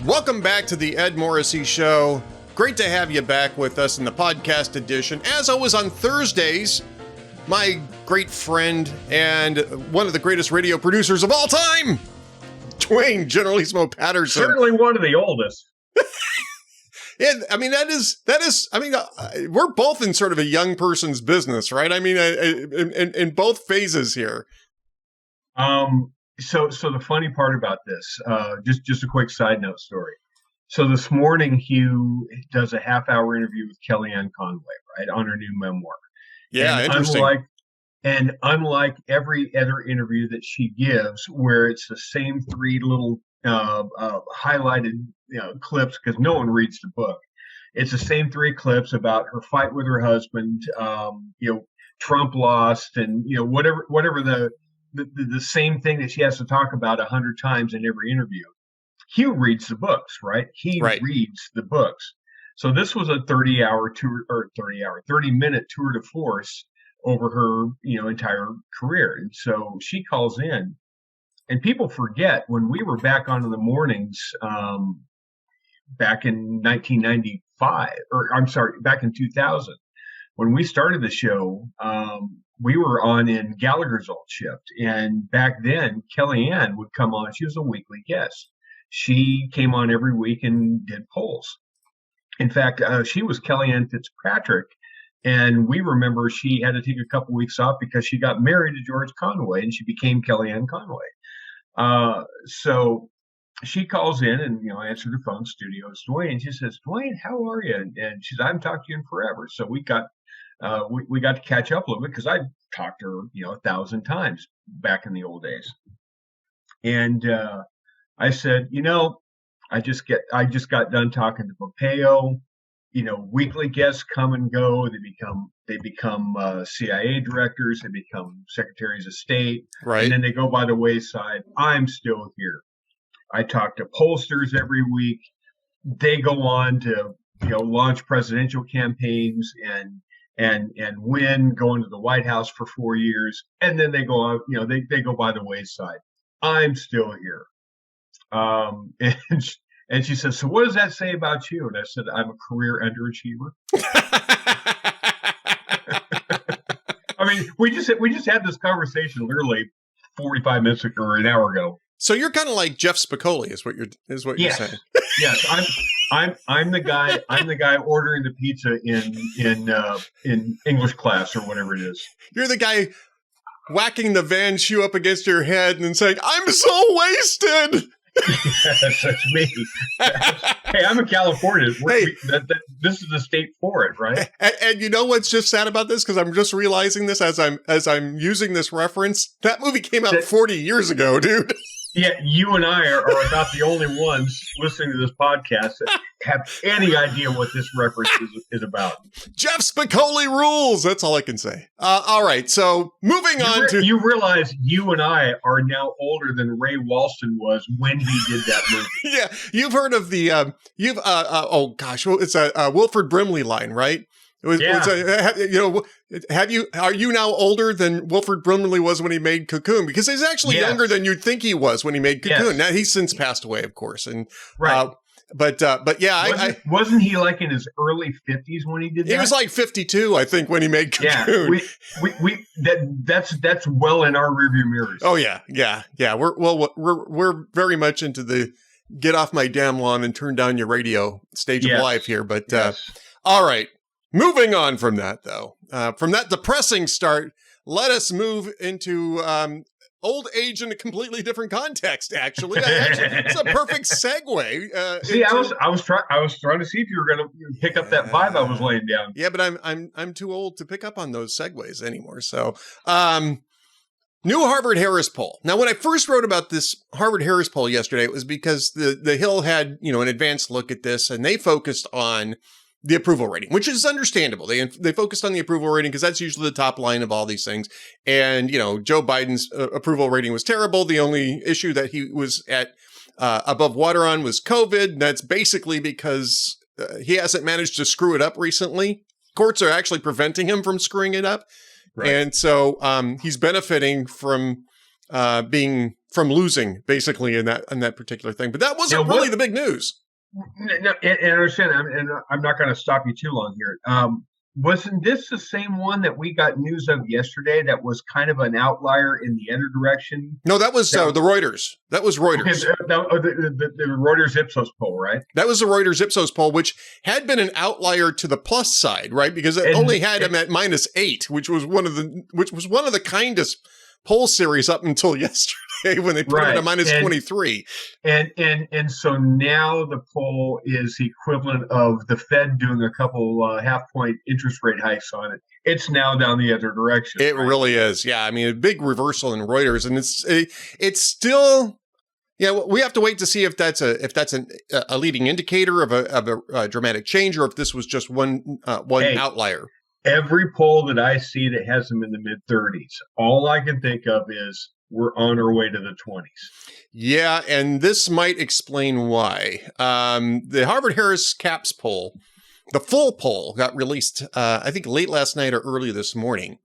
Welcome back to the Ed Morrissey Show. Great to have you back with us in the podcast edition. As always on Thursdays, my great friend and one of the greatest radio producers of all time, Duane Generalissimo Patterson. Certainly one of the oldest. And I mean, we're both in sort of a young person's business, right? I mean, in both phases here. So the funny part about this, just a quick side note story. So this morning, Hugh does a half-hour interview with Kellyanne Conway, right, on her new memoir. Yeah, and interesting. Unlike every other interview that she gives, where it's the same three little highlighted clips, because no one reads the book. It's the same three clips about her fight with her husband. Trump lost, and whatever the same thing that she has to talk about 100 times in every interview. Hugh reads the books, right? He reads the books. So this was a 30-minute tour de force over her, entire career. And so she calls in, and people forget when we were back on in the mornings, back in 1995, back in 2000, when we started the show, we were on in Gallagher's old shift. And back then, Kellyanne would come on. She was a weekly guest. She came on every week and did polls. In fact, she was Kellyanne Fitzpatrick. And we remember she had to take a couple weeks off because she got married to George Conway and she became Kellyanne Conway. So she calls in and, I answered the phone, studio, it's Duane. And she says, Duane, how are you? And she says, I haven't talked to you in forever. So we got to catch up a little bit because I talked to her, 1,000 times back in the old days. And I said, I just got done talking to Pompeo. Weekly guests come and go. They become CIA directors. They become secretaries of state. Right. And then they go by the wayside. I'm still here. I talk to pollsters every week. They go on to, launch presidential campaigns and win, go into the White House for 4 years. And then they go out, they go by the wayside. I'm still here. And she says, so what does that say about you? And I said, I'm a career underachiever. I mean, we just had this conversation literally 45 minutes ago or an hour ago. So you're kind of like Jeff Spicoli, is what you're saying. Yes, I'm the guy ordering the pizza in English class or whatever it is. You're the guy whacking the Van shoe up against your head and then saying, "I'm so wasted." Yes, that's me. Hey, I'm a Californian. This is the state for it, right? And you know what's just sad about this? Because I'm just realizing this as I'm using this reference. That movie came out 40 years ago, dude. Yeah, you and I are about the only ones listening to this podcast that have any idea what this reference is about. Jeff Spicoli rules. That's all I can say. All right, so moving on to... You realize you and I are now older than Ray Walston was when he did that movie. Yeah, you've heard of the... it's a Wilford Brimley line, right? Are you now older than Wilford Brimley was when he made Cocoon? Because he's actually younger than you'd think he was when he made Cocoon. Yes. Now he's since passed away, of course. And right. But yeah, wasn't he like in his early 50s when he did that? He was like 52, I think, when he made Cocoon. Yeah, that's well in our rearview mirrors. Oh yeah. We're very much into the get off my damn lawn and turn down your radio stage of life here. But all right. Moving on from that, though, from that depressing start, let us move into old age in a completely different context. Actually, it's a perfect segue. See, I was trying to see if you were going to pick up that vibe I was laying down. Yeah, but I'm too old to pick up on those segues anymore. So, new Harvard Harris poll. Now, when I first wrote about this Harvard Harris poll yesterday, it was because the Hill had an advanced look at this, and they focused on the approval rating, which is understandable. They focused on the approval rating because that's usually the top line of all these things. And, Joe Biden's approval rating was terrible. The only issue that he was at above water on was COVID. And that's basically because he hasn't managed to screw it up recently. Courts are actually preventing him from screwing it up. Right. And so he's benefiting from being from losing, basically, in that particular thing. But that wasn't really the big news. No, and understand, and I'm not going to stop you too long here. Wasn't this the same one that we got news of yesterday that was kind of an outlier in the other direction? No, that was the Reuters. That was Reuters. Okay, the Reuters Ipsos poll, right? That was the Reuters Ipsos poll, which had been an outlier to the plus side, right? Because it only had him at -8, which was one of the kindest poll series up until yesterday when they put it at -23. And so now the poll is the equivalent of the Fed doing a couple half-point interest rate hikes on it. It's now down the other direction. It really is. Yeah, I mean, a big reversal in Reuters, and it's still. Yeah, we have to wait to see if that's a leading indicator of a dramatic change, or if this was just one outlier. Every poll that I see that has them in the mid-30s, all I can think of is we're on our way to the 20s. Yeah, and this might explain why. The Harvard-Harris CAPS poll, the full poll, got released, I think, late last night or early this morning.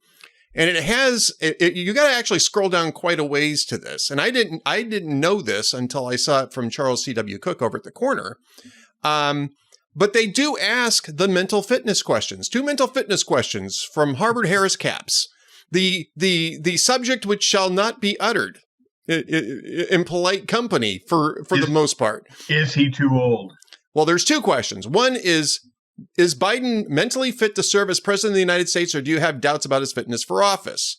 And it has, you got to actually scroll down quite a ways to this. And I didn't know this until I saw it from Charles C.W. Cook over at The Corner. But they do ask the mental fitness questions, 2 mental fitness questions from Harvard-Harris CAPS. The subject which shall not be uttered in polite company for the most part. Is he too old? Well, there's 2 questions. One is Biden mentally fit to serve as president of the United States, or do you have doubts about his fitness for office?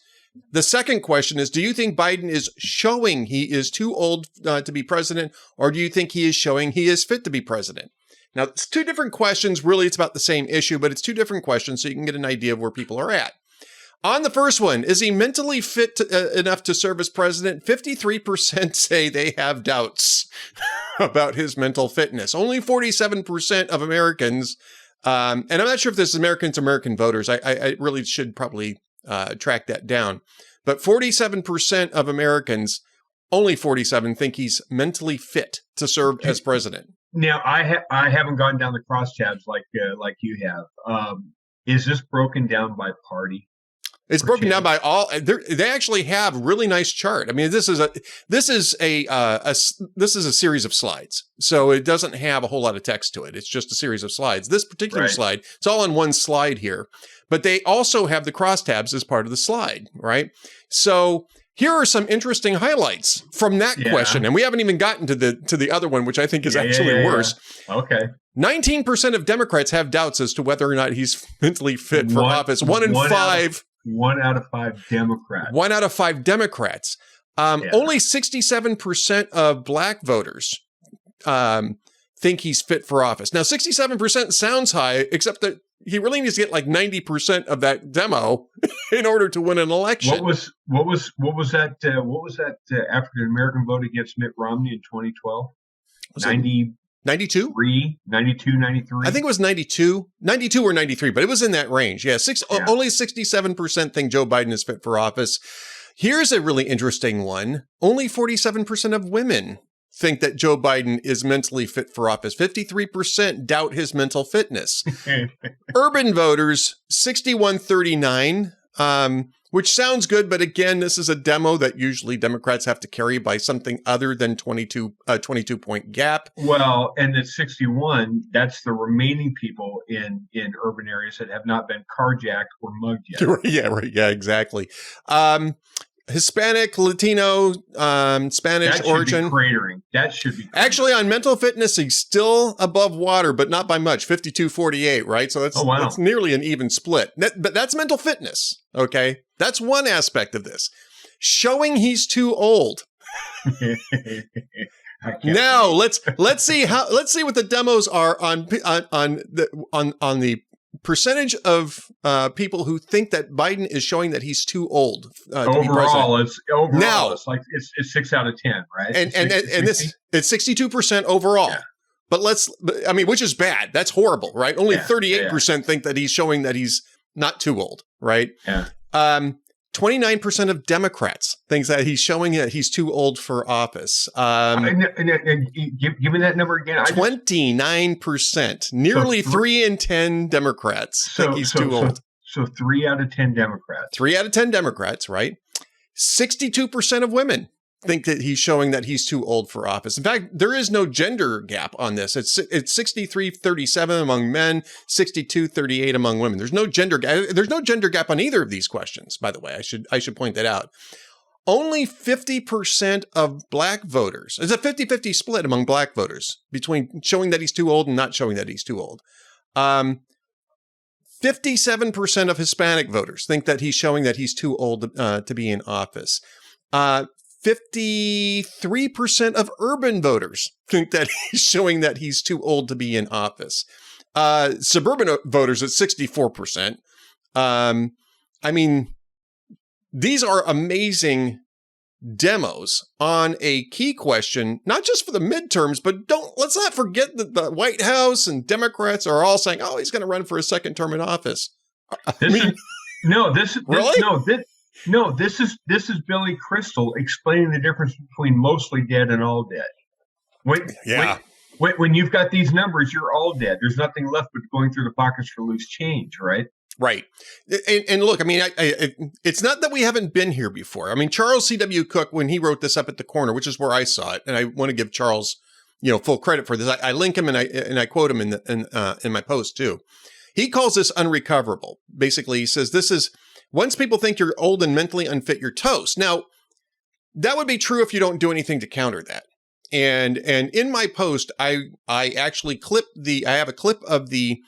The second question is, do you think Biden is showing he is too old to be president, or do you think he is showing he is fit to be president? Now, it's 2 different questions. Really, it's about the same issue, but it's 2 different questions so you can get an idea of where people are at. On the first one, is he mentally fit enough to serve as president? 53% say they have doubts about his mental fitness. Only 47% of Americans, and I'm not sure if this is American voters. I really should probably track that down. But 47% of Americans, only 47, think he's mentally fit to serve as president. Now, I haven't gone down the crosstabs like you have. Is this broken down by party? It's broken down by all. They actually have really nice chart. I mean, this is a series of slides, so it doesn't have a whole lot of text to it. It's just a series of slides. This particular slide, it's all on one slide here, but they also have the crosstabs as part of the slide, right? So here are some interesting highlights from that question, and we haven't even gotten to the other one, which I think is actually worse. Okay. 19% of Democrats have doubts as to whether or not he's mentally fit for office. 1 in 5. 1 out of 5 Democrats. 1 out of 5 Democrats. Only 67% of black voters think he's fit for office. Now, 67% sounds high, except that he really needs to get like 90% of that demo in order to win an election. What was that African American vote against Mitt Romney in 2012? 92? 92, 93? I think it was 92 or 93, but it was in that range. Yeah, only 67% think Joe Biden is fit for office. Here's a really interesting one. Only 47% of women think that Joe Biden is mentally fit for office. 53% doubt his mental fitness. Urban voters, 61-39, which sounds good, but again, this is a demo that usually Democrats have to carry by something other than 22-point gap. Well, and the 61, that's the remaining people in urban areas that have not been carjacked or mugged yet. Yeah, right. Yeah, exactly. Hispanic, Latino, Spanish origin. That should be cratering. Actually, on mental fitness, he's still above water, but not by much, 52-48, right? So that's nearly an even split. But that's mental fitness, okay? That's one aspect of this. Showing he's too old. Now let's see what the demos are on the percentage of people who think that Biden is showing that he's too old to be president. It's like it's 6 out of 10, right? And this it's 62% overall. Yeah. But which is bad. That's horrible, right? Only 38% think that he's showing that he's not too old, right? Yeah. 29% of Democrats thinks that he's showing that he's too old for office. Give me that number again. 29%. Nearly 3 in 10 Democrats think he's too old. So 3 out of 10 Democrats. 3 out of 10 Democrats, right? 62% of women think that he's showing that he's too old for office. In fact, there is no gender gap on this. It's 63-37 among men, 62-38 among women. There's no gender gap. There's no gender gap on either of these questions, by the way. I should point that out. Only 50% of black voters. It's a 50-50 split among black voters between showing that he's too old and not showing that he's too old. 57% of Hispanic voters think that he's showing that he's too old to be in office. 53% of urban voters think that he's showing that he's too old to be in office. Suburban voters at 64%. I mean, these are amazing demos on a key question, not just for the midterms, but let's not forget that the White House and Democrats are all saying, "Oh, he's going to run for a second term in office." This is Billy Crystal explaining the difference between mostly dead and all dead. When you've got these numbers, you're all dead. There's nothing left but going through the pockets for loose change, right? Right. And look, I mean, it's not that we haven't been here before. I mean, Charles C.W. Cook, when he wrote this up at the corner, which is where I saw it, and I want to give Charles, full credit for this. I link him and I quote him in my post too. He calls this unrecoverable. Basically, he says this is once people think you're old and mentally unfit, you're toast. Now, that would be true if you don't do anything to counter that. And in my post, I actually I have a clip of the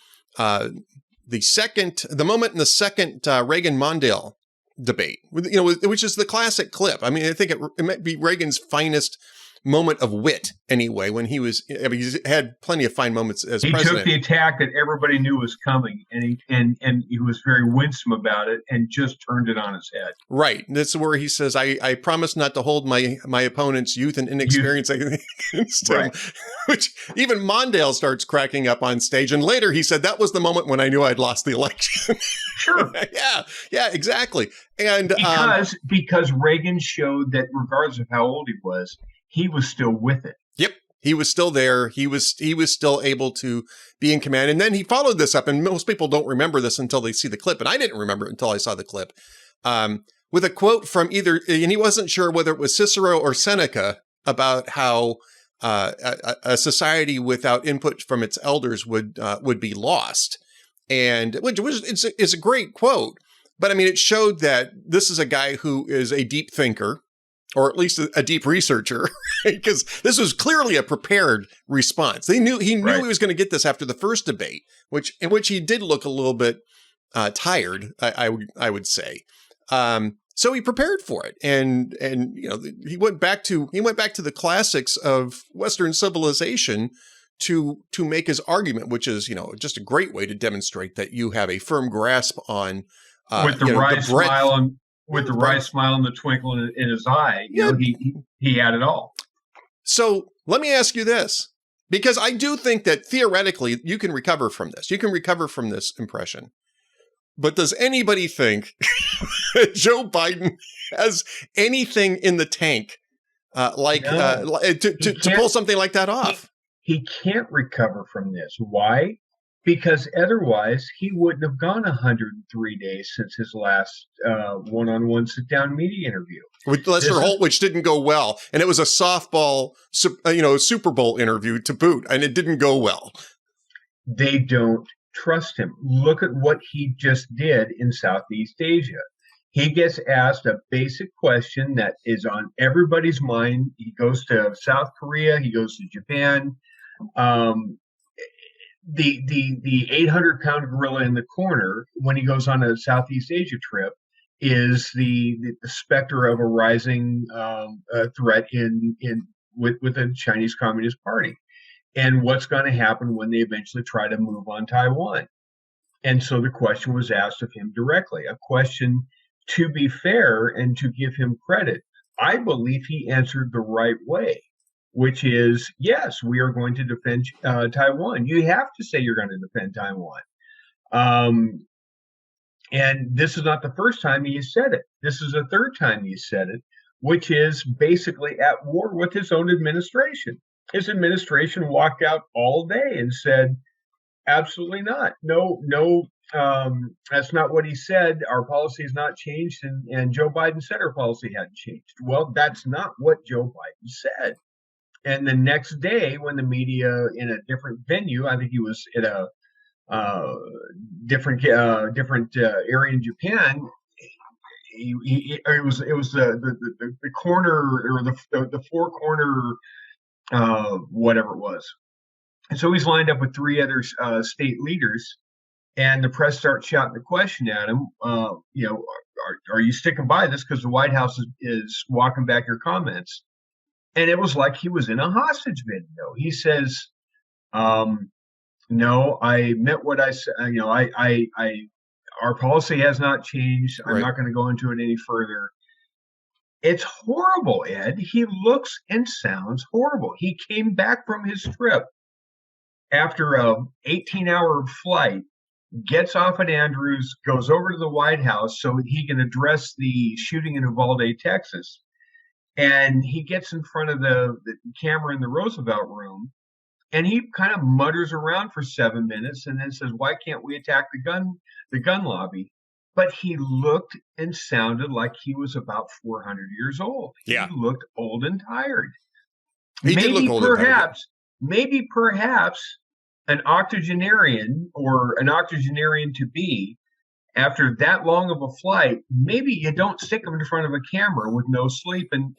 moment in the second Reagan-Mondale debate, which is the classic clip. I mean, I think it might be Reagan's finest moment of wit anyway, when he's had plenty of fine moments as president. He took the attack that everybody knew was coming, and he was very winsome about it and just turned it on its head. Right. That's where he says, I promise not to hold my opponent's youth and inexperience against him, which even Mondale starts cracking up on stage. And later he said, that was the moment when I knew I'd lost the election. Sure. Yeah, exactly. And because Reagan showed that regardless of how old he was still with it. Yep. He was still there. He was still able to be in command. And then he followed this up, and most people don't remember this until they see the clip. And I didn't remember it until I saw the clip, with a quote from and he wasn't sure whether it was Cicero or Seneca about how a society without input from its elders would be lost. And it's a great quote. But I mean, it showed that this is a guy who is a deep thinker, or at least a deep researcher, because this was clearly a prepared response. He knew he was going to get this after the first debate, in which he did look a little bit tired, I would say. So he prepared for it, and he went back to the classics of Western civilization to make his argument, which is just a great way to demonstrate that you have a firm grasp on with the wry smile with the wry smile and the twinkle in his eye. He had it all. So let me ask you this, because I do think that theoretically you can recover from this. You can recover from this impression. But does anybody think that Joe Biden has anything in the tank to pull something like that off? He can't recover from this. Why? Because otherwise he wouldn't have gone 103 days since his last one-on-one sit-down media interview with Lester Holt, which didn't go well, and it was a softball, Super Bowl interview to boot, and it didn't go well. They don't trust him. Look at what he just did in Southeast Asia. He gets asked a basic question that is on everybody's mind. He goes to South Korea. He goes to Japan. The 800-pound gorilla in the corner when he goes on a Southeast Asia trip is the specter of a rising threat with the Chinese Communist Party, and what's going to happen when they eventually try to move on Taiwan. And so the question was asked of him directly, a question, to be fair and to give him credit, I believe he answered the right way, which is, yes, we are going to defend Taiwan. You have to say you're going to defend Taiwan. And this is not the first time he said it. This is the third time he said it, which is basically at war with his own administration. His administration walked out all day and said, absolutely not. No That's not what he said. Our policy has not changed, and Joe Biden said our policy hadn't changed. Well, that's not what Joe Biden said. And the next day, when the media in a different venue, I think he was at a different area in Japan. It was the corner or the four corner whatever it was. And so he's lined up with three other state leaders, and the press starts shouting the question at him. Are you sticking by this because the White House is walking back your comments? And it was like he was in a hostage video. He says, "No, I meant what I said. Our policy has not changed. I'm not going to go into it any further." It's horrible, Ed. He looks and sounds horrible. He came back from his trip after a 18-hour flight, gets off at Andrews, goes over to the White House so he can address the shooting in Uvalde, Texas. And he gets in front of the camera in the Roosevelt room, and he kind of mutters around for 7 minutes and then says, "Why can't we attack the gun lobby?" But he looked and sounded like he was about 400 years old. Yeah. He looked old and tired. He did look old and tired. Maybe perhaps an octogenarian or an octogenarian to be, after that long of a flight, maybe you don't stick him in front of a camera with no sleep and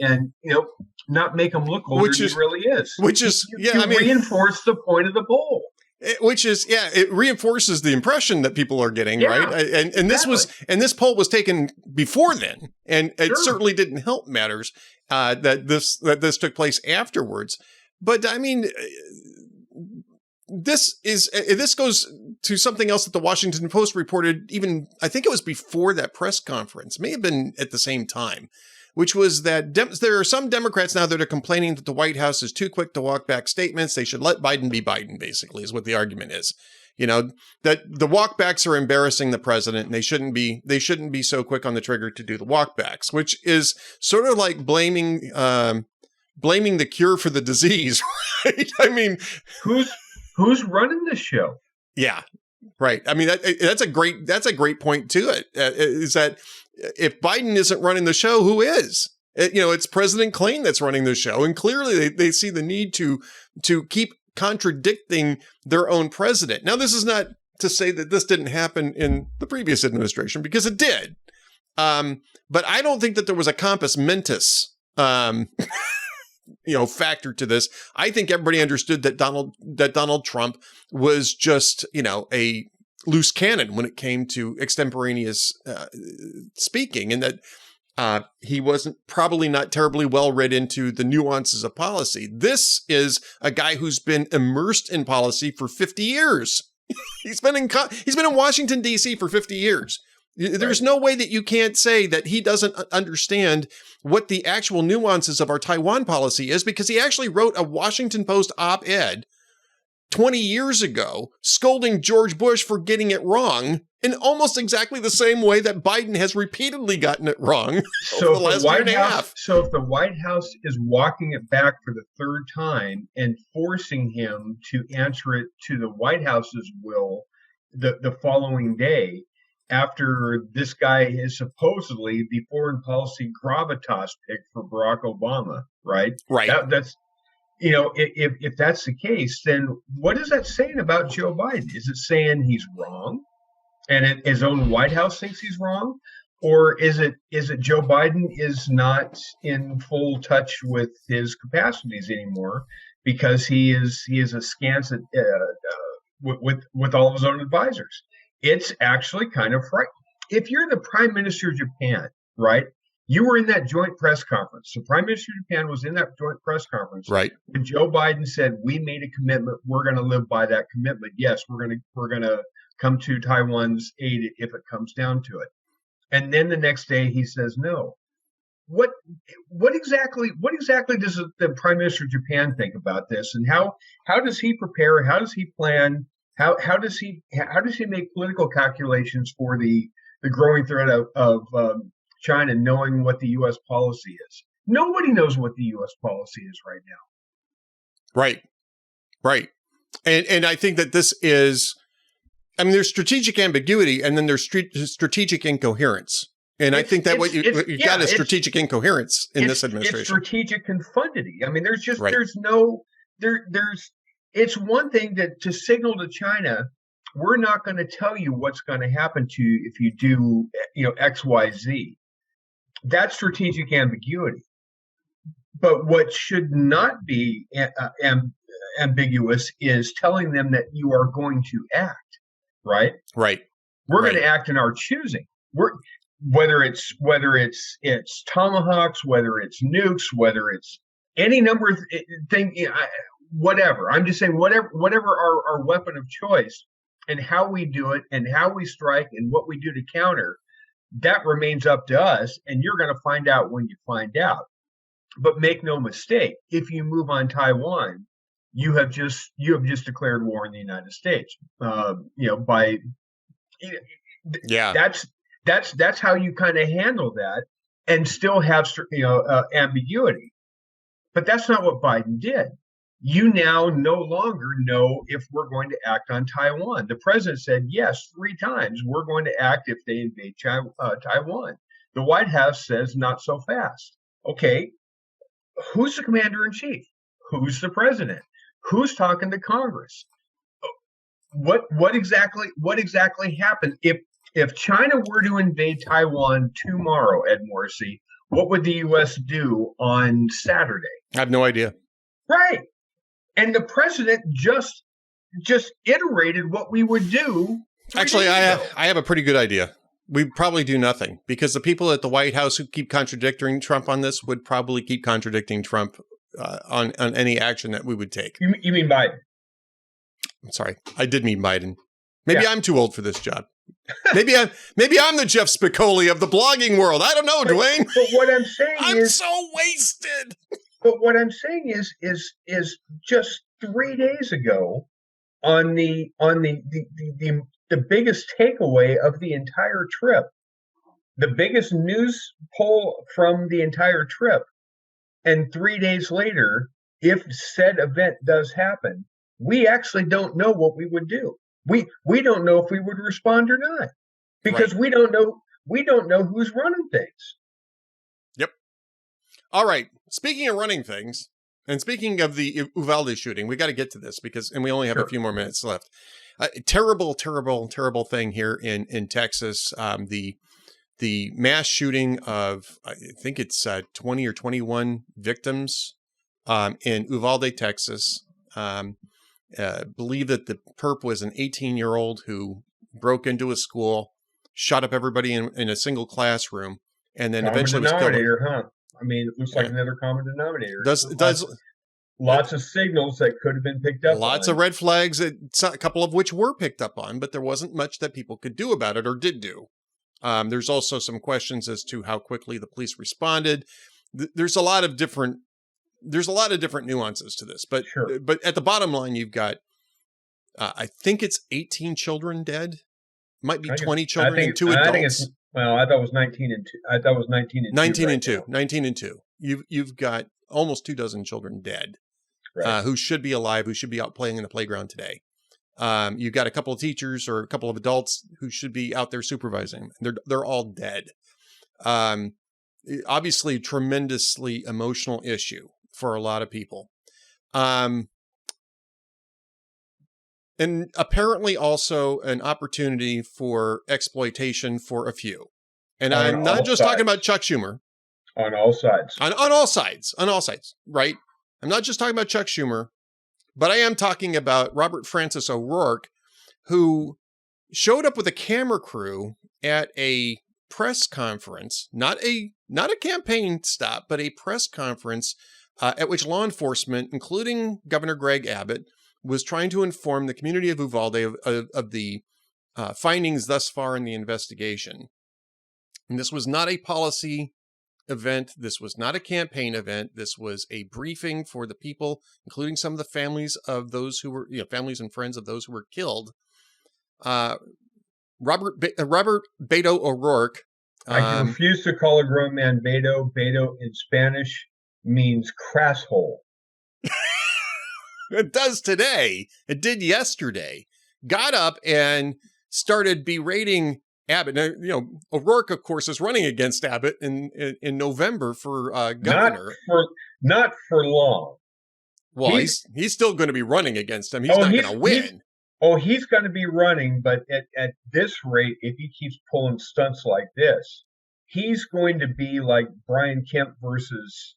not make him look older than he really is. Reinforce the point of the poll. It reinforces the impression that people are getting, right? And this poll was taken before then, and it certainly didn't help matters that this took place afterwards. But I mean, this goes to something else that the Washington Post reported, even I think it was before that press conference, may have been at the same time, which was that there are some Democrats now that are complaining that the White House is too quick to walk back statements. They should let Biden be Biden, basically, is what the argument is. That the walkbacks are embarrassing the president, and they shouldn't be so quick on the trigger to do the walkbacks, which is sort of like blaming the cure for the disease, right? I mean, who's running the show? Yeah, right. I mean, that's a great point to it. Is that if Biden isn't running the show, who is? It's President Clinton that's running the show, and clearly they see the need to keep contradicting their own president. Now, this is not to say that this didn't happen in the previous administration, because it did. But I don't think that there was a compos mentis factor to this. I think everybody understood that Donald Trump was just, a loose cannon when it came to extemporaneous speaking, and that he wasn't probably not terribly well read into the nuances of policy. This is a guy who's been immersed in policy for 50 years. He's been in Washington, D.C. for 50 years. There's no way that you can't say that he doesn't understand what the actual nuances of our Taiwan policy is, because he actually wrote a Washington Post op-ed 20 years ago scolding George Bush for getting it wrong in almost exactly the same way that Biden has repeatedly gotten it wrong over the last year and a half. So if the White House is walking it back for the third time and forcing him to answer it to the White House's will the following day, after this guy is supposedly the foreign policy gravitas pick for Barack Obama, right? Right. That's if that's the case, then what is that saying about Joe Biden? Is it saying he's wrong, and his own White House thinks he's wrong, or is it Joe Biden is not in full touch with his capacities anymore because he is askance at with all of his own advisors? It's actually kind of frightening. If you're the Prime Minister of Japan, right? You were in that joint press conference. The Prime Minister of Japan was in that joint press conference. Right. When Joe Biden said, "We made a commitment. We're going to live by that commitment. Yes, we're going to come to Taiwan's aid if it comes down to it." And then the next day he says no. What exactly does the Prime Minister of Japan think about this? And how does he prepare? How does he plan? How does he make political calculations for the growing threat of China, knowing what the U.S. policy is? Nobody knows what the U.S. policy is right now. Right. And I think that this is I mean, there's strategic ambiguity, and then there's strategic incoherence. And I think that you've got is strategic incoherence in this administration. It's strategic confundity. I mean, there's it's one thing to signal to China, we're not going to tell you what's going to happen to you if you do, X, Y, Z. That's strategic ambiguity. But what should not be ambiguous is telling them that you are going to act, right? Right. We're going to act in our choosing. Whether it's tomahawks, whether it's nukes, whether it's any number of things, whatever. I'm just saying whatever our weapon of choice, and how we do it and how we strike and what we do to counter, that remains up to us. And you're going to find out when you find out. But make no mistake, if you move on Taiwan, you have just declared war on the United States. That's how you kind of handle that and still have ambiguity. But that's not what Biden did. You now no longer know if we're going to act on Taiwan. The president said yes 3 times. We're going to act if they invade Taiwan. The White House says not so fast. Okay, who's the commander in chief? Who's the president? Who's talking to Congress? What exactly happened if China were to invade Taiwan tomorrow, Ed Morrissey? What would the U.S. do on Saturday? I have no idea. Right. And the president just iterated what we would do. Actually, I have a pretty good idea. We'd probably do nothing, because the people at the White House who keep contradicting Trump on this would probably keep contradicting Trump on any action that we would take. You mean Biden? I'm sorry. I did mean Biden. Maybe I'm too old for this job. Maybe I'm the Jeff Spicoli of the blogging world. I don't know, Duane. But what I'm saying I'm so wasted. But what I'm saying is just 3 days ago, on the biggest takeaway of the entire trip, the biggest news poll from the entire trip, and 3 days later, if said event does happen, we actually don't know what we would do. We don't know if we would respond or not, because we don't know who's running things. Yep. All right. Speaking of running things, and speaking of the Uvalde shooting, we got to get to this and we only have a few more minutes left. Terrible thing here in Texas. The mass shooting of, I think it's 20 or 21 victims in Uvalde, Texas. Believe that the perp was an 18-year-old who broke into a school, shot up everybody in a single classroom, and then eventually was killed. Huh? I mean, it looks like another common denominator. Does lots of signals that could have been picked up. Lots of red flags, a couple of which were picked up on, but there wasn't much that people could do about it or did do. There's also some questions as to how quickly the police responded. There's a lot of different nuances to this, but at the bottom line, you've got I think it's 18 children dead. Might be 20 children and 2 adults. I thought it was 19 and 2. I thought it was 19 and 2. 19 and 2. 19 and 2. You've got almost 2 dozen children dead, who should be alive, who should be out playing in the playground today. You've got a couple of teachers or a couple of adults who should be out there supervising. They're all dead. Obviously, tremendously emotional issue for a lot of people. And apparently also an opportunity for exploitation for a few. And I'm not just talking about Chuck Schumer. On all sides. On all sides, right? I'm not just talking about Chuck Schumer, but I am talking about Robert Francis O'Rourke, who showed up with a camera crew at a press conference, not a campaign stop, but a press conference at which law enforcement, including Governor Greg Abbott, was trying to inform the community of Uvalde of the findings thus far in the investigation. And this was not a policy event. This was not a campaign event. This was a briefing for the people, including some of the families of those who were, families and friends of those who were killed. Robert Beto O'Rourke. I refuse to call a grown man Beto. Beto in Spanish means crasshole. It does today. It did yesterday. got up and started berating Abbott. Now, O'Rourke, of course, is running against Abbott in November for governor. Not for long. Well, he's still going to be running against him. He's not going to win. He's going to be running, but at this rate, if he keeps pulling stunts like this, he's going to be like Brian Kemp versus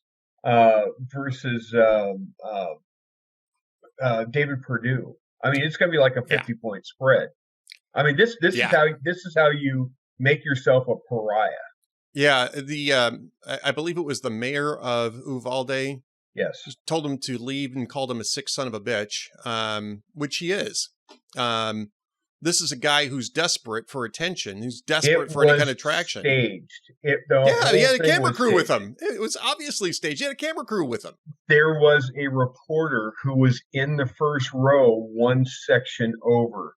David Perdue. I mean, it's going to be like a 50-point spread. I mean, this is how you make yourself a pariah. Yeah, I believe it was the mayor of Uvalde. Yes, told him to leave and called him a sick son of a bitch, which he is. This is a guy who's desperate for attention, who's desperate for any kind of traction. Staged. He had a camera crew with him. It was obviously staged. He had a camera crew with him. There was a reporter who was in the first row, one section over,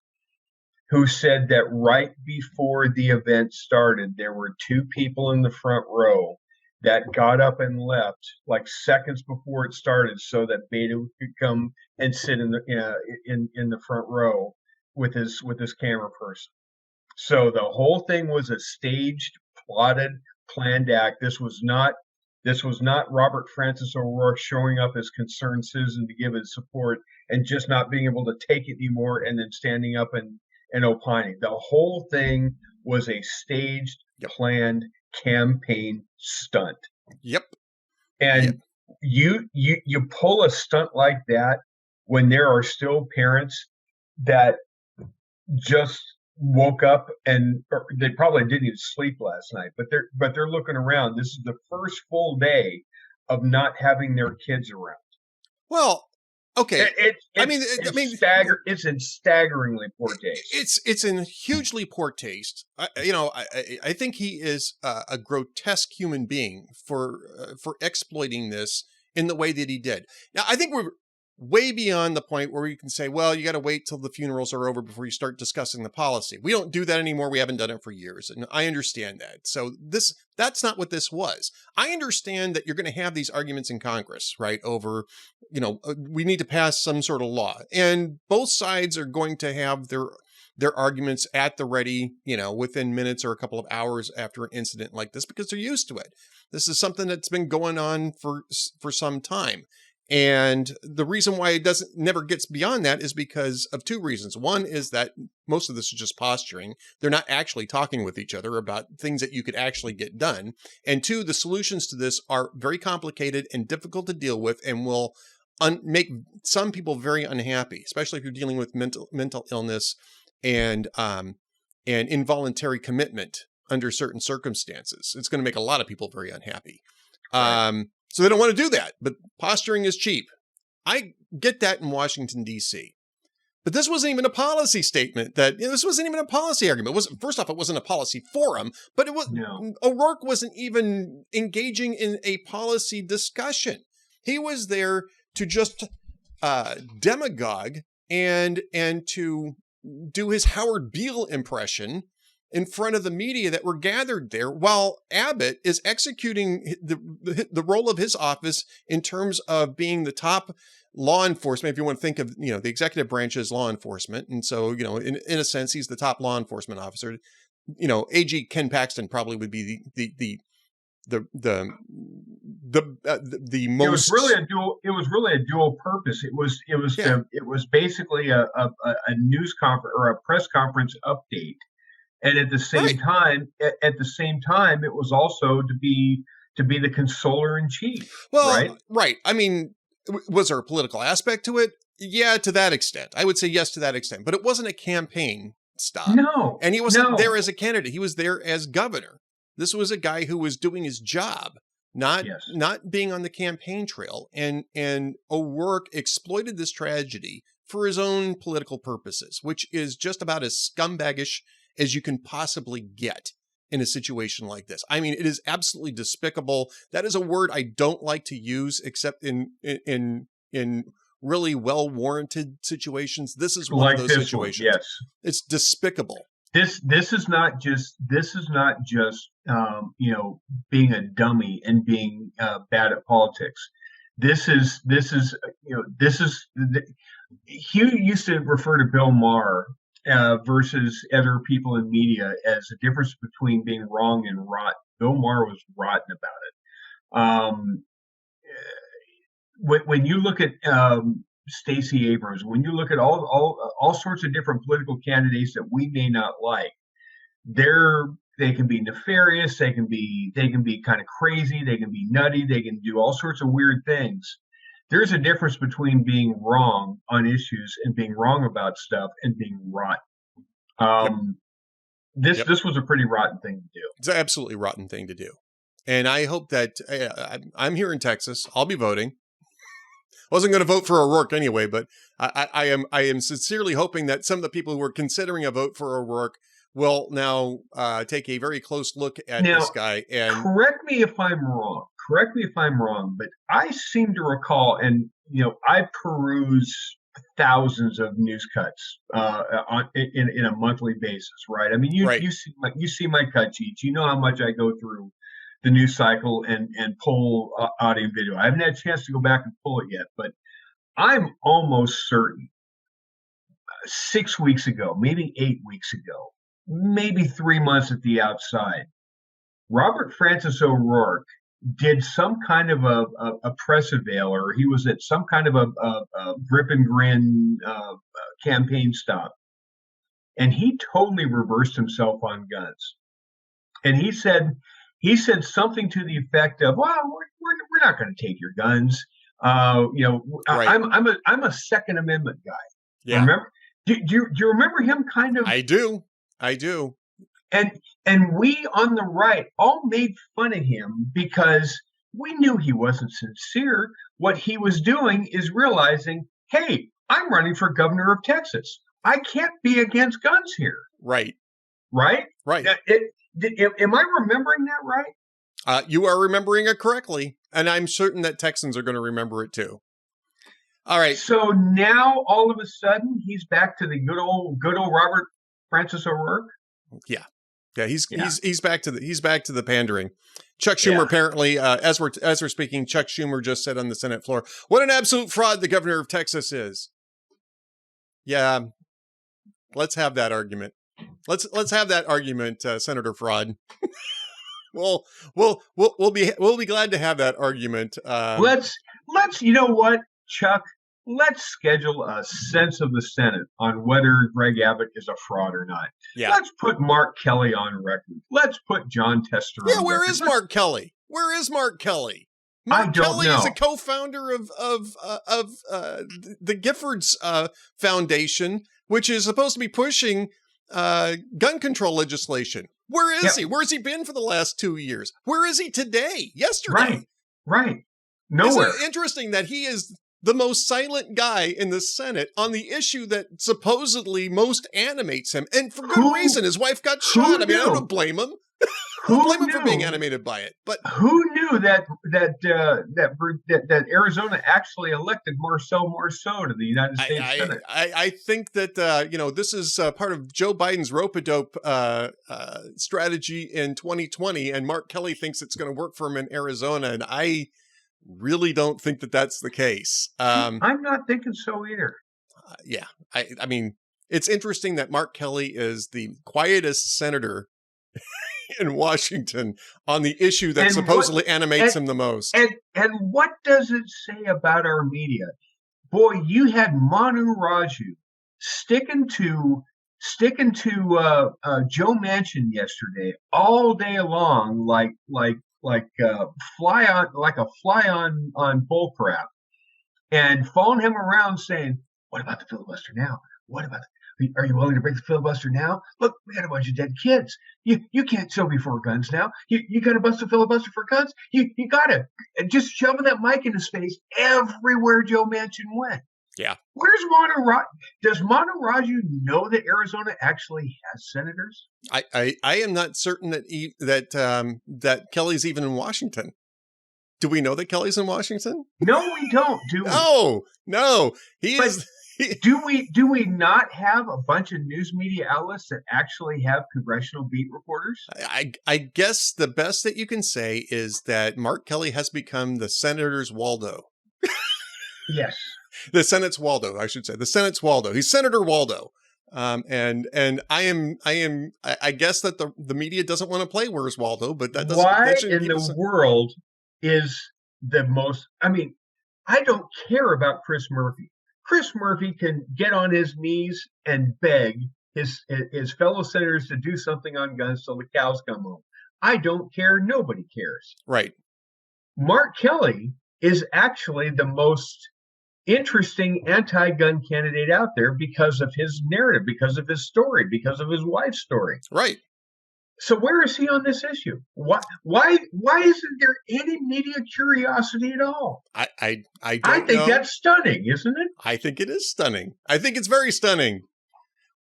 who said that right before the event started, there were two people in the front row that got up and left like seconds before it started, so that Beto could come and sit in the front row with his camera person. So the whole thing was a staged, plotted, planned act. This was not Robert Francis O'Rourke showing up as concerned citizen to give his support and just not being able to take it anymore and then standing up and opining. The whole thing was a staged, planned campaign stunt. Yep. And you pull a stunt like that when there are still parents that just woke up and they probably didn't even sleep last night, but they're looking around. This is the first full day of not having their kids around. Well, okay. It's in staggeringly poor taste. It's in hugely poor taste. I think he is a grotesque human being for exploiting this in the way that he did. Now, I think we're way beyond the point where you can say, well, you got to wait till the funerals are over before you start discussing the policy. We don't do that anymore. We haven't done it for years. And I understand that. So that's not what this was. I understand that you're going to have these arguments in Congress, right? Over, we need to pass some sort of law, and both sides are going to have their arguments at the ready, within minutes or a couple of hours after an incident like this, because they're used to it. This is something that's been going on for some time. And the reason why it never gets beyond that is because of two reasons. One is that most of this is just posturing. They're not actually talking with each other about things that you could actually get done. And two, the solutions to this are very complicated and difficult to deal with and will make some people very unhappy, especially if you're dealing with mental illness and involuntary commitment under certain circumstances. It's going to make a lot of people very unhappy. Right. So they don't want to do that, but posturing is cheap. I get that in Washington, D.C. But this wasn't even a policy statement. This wasn't even a policy argument. First off, it wasn't a policy forum, but O'Rourke wasn't even engaging in a policy discussion. He was there to just demagogue and to do his Howard Beale impression in front of the media that were gathered there, while Abbott is executing the role of his office in terms of being the top law enforcement. If you want to think of, the executive branch as law enforcement. And so, in a sense, he's the top law enforcement officer. AG Ken Paxton probably would be the most. It was really a dual purpose. It was basically a news conference or a press conference update. And at the same time, it was also to be the consoler in chief. Well, right. I mean, was there a political aspect to it? Yeah, to that extent. I would say yes to that extent. But it wasn't a campaign stop. No. And he wasn't there as a candidate. He was there as governor. This was a guy who was doing his job, not being on the campaign trail. And O'Rourke exploited this tragedy for his own political purposes, which is just about as scumbaggish as you can possibly get in a situation like this. I mean, it is absolutely despicable. That is a word I don't like to use except in really well-warranted situations. This is one of those situations. Yes. It's despicable. This is not just being a dummy and being bad at politics. Hugh used to refer to Bill Maher versus other people in media as a difference between being wrong and rotten. Bill Maher was rotten about it. When you look at Stacey Abrams, when you look at all sorts of different political candidates that we may not like, they can be nefarious, they can be kind of crazy, they can be nutty, they can do all sorts of weird things. There's a difference between being wrong on issues and being wrong about stuff and being rotten. This was a pretty rotten thing to do. It's an absolutely rotten thing to do. And I hope that I'm here in Texas. I'll be voting. Wasn't going to vote for O'Rourke anyway, but I am sincerely hoping that some of the people who are considering a vote for O'Rourke will now take a very close look at this guy. And correct me if I'm wrong. But I seem to recall, and I peruse thousands of news cuts in a monthly basis, right? I mean, you see my cut sheets. You know how much I go through the news cycle and pull audio and video. I haven't had a chance to go back and pull it yet, but I'm almost certain 6 weeks ago, maybe 8 weeks ago, maybe 3 months at the outside, Robert Francis O'Rourke did some kind of a press avail, or he was at some kind of a grip and grin campaign stop, and he totally reversed himself on guns. And he said something to the effect of, "Well, we're not going to take your guns. Right. I'm a Second Amendment guy." Yeah. Remember? Do you remember him? Kind of. I do. And we on the right all made fun of him because we knew he wasn't sincere. What he was doing is realizing, hey, I'm running for governor of Texas. I can't be against guns here. Right. Right? Right. Am I remembering that right? You are remembering it correctly. And I'm certain that Texans are going to remember it too. All right. So now all of a sudden he's back to the good old Robert Francis O'Rourke. Yeah. He's back to the pandering. Chuck Schumer apparently, as we're speaking, Chuck Schumer just said on the Senate floor, "What an absolute fraud the governor of Texas is." Yeah, let's have that argument. Let's have that argument, Senator Fraud. We'll be glad to have that argument. Let's you know what, Chuck? Let's schedule a sense of the Senate on whether Greg Abbott is a fraud or not. Yeah. Let's put Mark Kelly on record. Let's put John Tester on record. Where is Mark Kelly? Mark Kelly is a co-founder of the Giffords Foundation, which is supposed to be pushing gun control legislation. Where is he? Where's he been for the last 2 years? Where is he today? Yesterday? Right. Nowhere. Isn't it interesting that he is the most silent guy in the Senate on the issue that supposedly most animates him, and for good reason. His wife got shot. I mean, I don't blame him. I don't blame him for being animated by it. But who knew that Arizona actually elected Marcel Marceau to the United States Senate? I think that this is part of Joe Biden's rope-a-dope strategy in 2020, and Mark Kelly thinks it's going to work for him in Arizona, and I really don't think that that's the case. I'm not thinking so either. I mean, it's interesting that Mark Kelly is the quietest senator in Washington on the issue that supposedly animates him the most. And what does it say about our media? Boy, you had Manu Raju sticking to Joe Manchin yesterday all day long, like a fly on bullcrap, and following him around saying, "What about the filibuster now? Are you willing to break the filibuster now? Look, we got a bunch of dead kids. You can't still be for guns now. You got to bust the filibuster for guns. You got to." And just shoving that mic in his face everywhere Joe Manchin went. Yeah. Where's Manu Raju? Does Manu Raju know that Arizona actually has senators? I am not certain that Kelly's even in Washington. Do we know that Kelly's in Washington? No, we don't. Do we? No. He is. Do we not have a bunch of news media outlets that actually have congressional beat reporters? I guess the best that you can say is that Mark Kelly has become the senator's Waldo. Yes. The Senate's Waldo, I should say. The Senate's Waldo. He's Senator Waldo. And I guess that the media doesn't want to play Where's Waldo, but that doesn't. Why That in the world is the most? I mean, I don't care about Chris Murphy. Chris Murphy can get on his knees and beg his fellow senators to do something on guns till the cows come home. I don't care. Nobody cares. Right. Mark Kelly is actually the most interesting anti-gun candidate out there because of his narrative, because of his story, because of his wife's story. Right. So where is he on this issue? Why isn't there any media curiosity at all? I don't think know. That's stunning, isn't it? I think it is stunning. I think it's very stunning.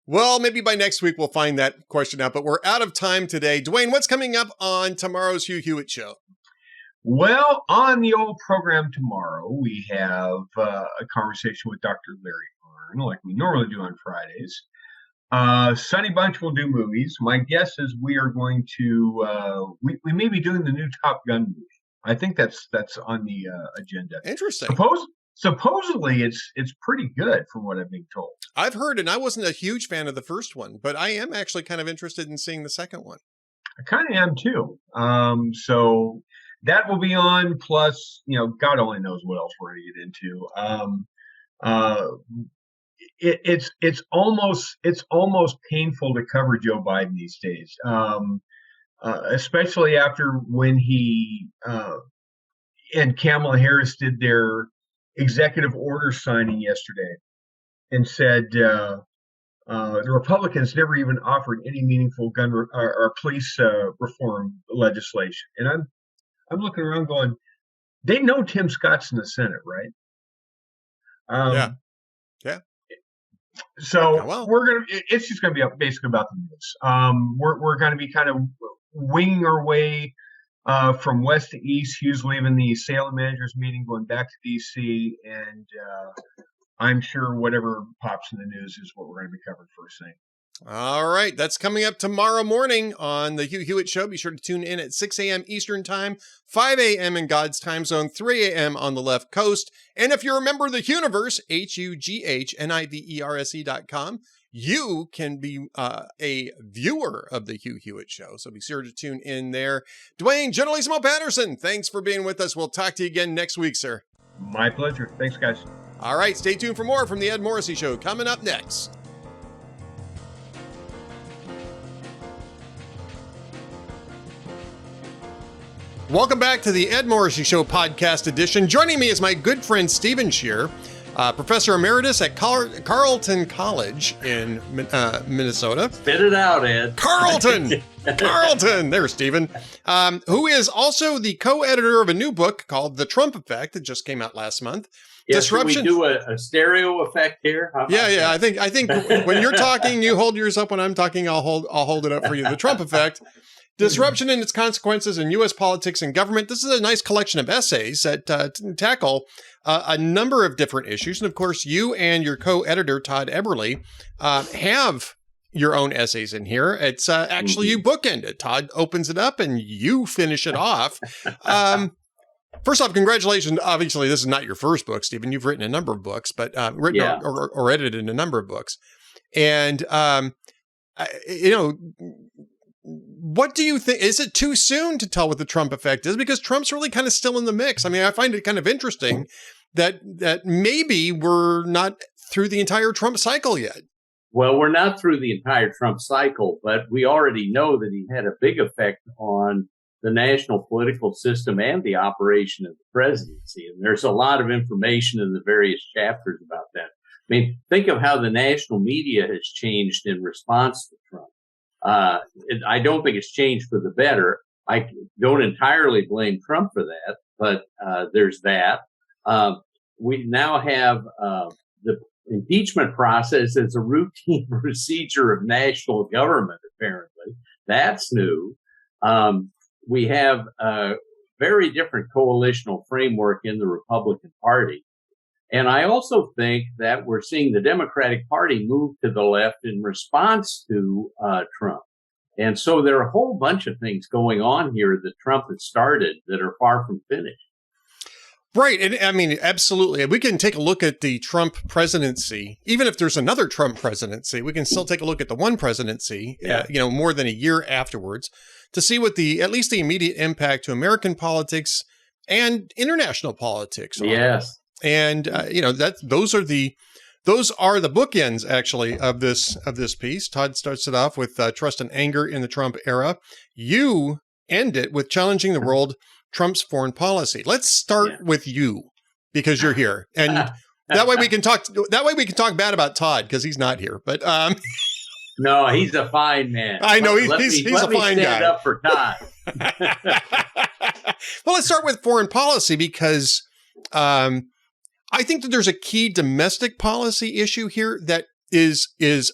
Well, maybe by next week we'll find that question out, but we're out of time today. Duane, what's coming up on tomorrow's Hugh Hewitt Show? Well, on the old program tomorrow, we have a conversation with Dr. Larry Arnn, like we normally do on Fridays. Sunny Bunch will do movies. My guess is we are going to we may be doing the new Top Gun movie. I think that's on the agenda. Interesting. Supposedly it's pretty good from what I've been told. I've heard, and I wasn't a huge fan of the first one, but I am actually kind of interested in seeing the second one. I kind of am too. So that will be on. Plus, God only knows what else we're going to get into. It's almost painful to cover Joe Biden these days, especially after when he and Kamala Harris did their executive order signing yesterday, and said the Republicans never even offered any meaningful gun or police reform legislation. And I'm looking around going, they know Tim Scott's in the Senate, right? Yeah. So it's just gonna be basically about the news. We're gonna be kind of winging our way from west to east. Hugh's leaving the Salem managers meeting, going back to DC, and I'm sure whatever pops in the news is what we're going to be covering first thing. All right. That's coming up tomorrow morning on the Hugh Hewitt Show. Be sure to tune in at 6 a.m. Eastern Time, 5 a.m. in God's time zone, 3 a.m. on the left coast. And if you're a member of the Hugniverse, HUGHNIVERSE.com, you can be a viewer of the Hugh Hewitt Show. So be sure to tune in there. Duane Generalissimo Patterson, thanks for being with us. We'll talk to you again next week, sir. My pleasure. Thanks, guys. All right. Stay tuned for more from the Ed Morrissey Show coming up next. Welcome back to the Ed Morrissey Show podcast edition. Joining me is my good friend Stephen Schier, Professor Emeritus at Carleton College in Minnesota. Spit it out, Ed. Carleton! There's Stephen. Who is also the co-editor of a new book called The Trump Effect that just came out last month. Yeah, Disruption. Should we do a stereo effect here? Yeah. I think when you're talking, you hold yours up. When I'm talking, I'll hold it up for you. The Trump Effect. Disruption and its consequences in U.S. politics and government. This is a nice collection of essays that tackle a number of different issues. And of course, you and your co-editor, Todd Eberle, have your own essays in here. It's actually you bookend it. Todd opens it up and you finish it off. First off, congratulations. Obviously, this is not your first book, Stephen. You've written a number of books, but or edited a number of books. And, what do you think? Is it too soon to tell what the Trump effect is? Because Trump's really kind of still in the mix. I mean, I find it kind of interesting that maybe we're not through the entire Trump cycle yet. Well, we're not through the entire Trump cycle, but we already know that he had a big effect on the national political system and the operation of the presidency. And there's a lot of information in the various chapters about that. I mean, think of how the national media has changed in response to Trump. I don't think it's changed for the better. I don't entirely blame Trump for that, but there's that. We now have the impeachment process as a routine procedure of national government, apparently. That's new. We have a very different coalitional framework in the Republican Party. And I also think that we're seeing the Democratic Party move to the left in response to Trump. And so there are a whole bunch of things going on here that Trump has started that are far from finished. Right. And I mean, absolutely. We can take a look at the Trump presidency. Even if there's another Trump presidency, we can still take a look at the one presidency, more than a year afterwards to see what at least the immediate impact to American politics and international politics are. Yes. And, those are the bookends, actually, of this piece. Todd starts it off with trust and anger in the Trump era. You end it with challenging the world, Trump's foreign policy. Let's start with you, because you're here, and that way we can talk. That way we can talk bad about Todd because he's not here. But no, he's a fine man. I know he's a fine guy. Stand up for Todd. Well, let's start with foreign policy because I think that there's a key domestic policy issue here that is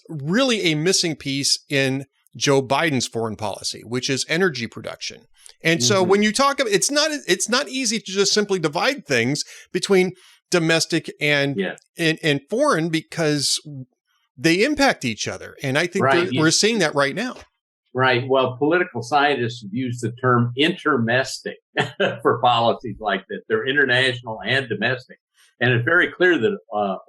really a missing piece in Joe Biden's foreign policy, which is energy production. And so when you talk about it's not easy to just simply divide things between domestic and foreign because they impact each other. And I think we're seeing that right now. Right. Well, political scientists have used the term intermestic for policies like that. They're international and domestic. And it's very clear that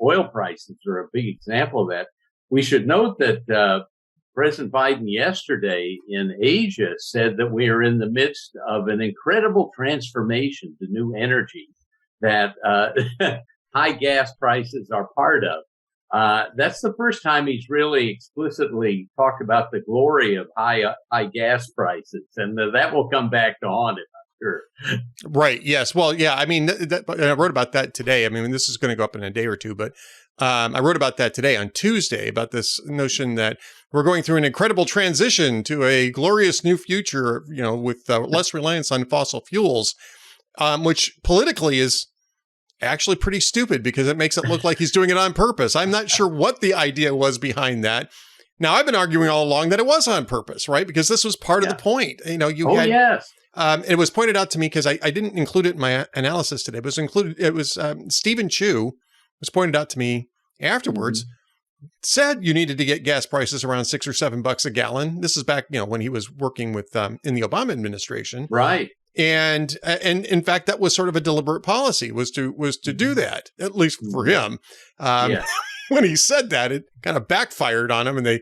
oil prices are a big example of that. We should note that President Biden yesterday in Asia said that we are in the midst of an incredible transformation to new energy that high gas prices are part of. That's the first time he's really explicitly talked about the glory of high gas prices, and that will come back to haunt him, I'm sure. Right. Yes. Well, yeah. I mean, I wrote about that today. I mean, this is going to go up in a day or two, but I wrote about that today on Tuesday about this notion that we're going through an incredible transition to a glorious new future, with less reliance on fossil fuels, which politically is actually pretty stupid because it makes it look like he's doing it on purpose. I'm not sure what the idea was behind that. Now, I've been arguing all along that it was on purpose, right? Because this was part of the point. Yes. It was pointed out to me because I didn't include it in my analysis today. But it was Stephen Chu was pointed out to me afterwards, said you needed to get gas prices around $6 or $7 a gallon. This is back, when he was working with in the Obama administration. Right. And in fact, that was sort of a deliberate policy was to do that, at least for him. When he said that, it kind of backfired on him and they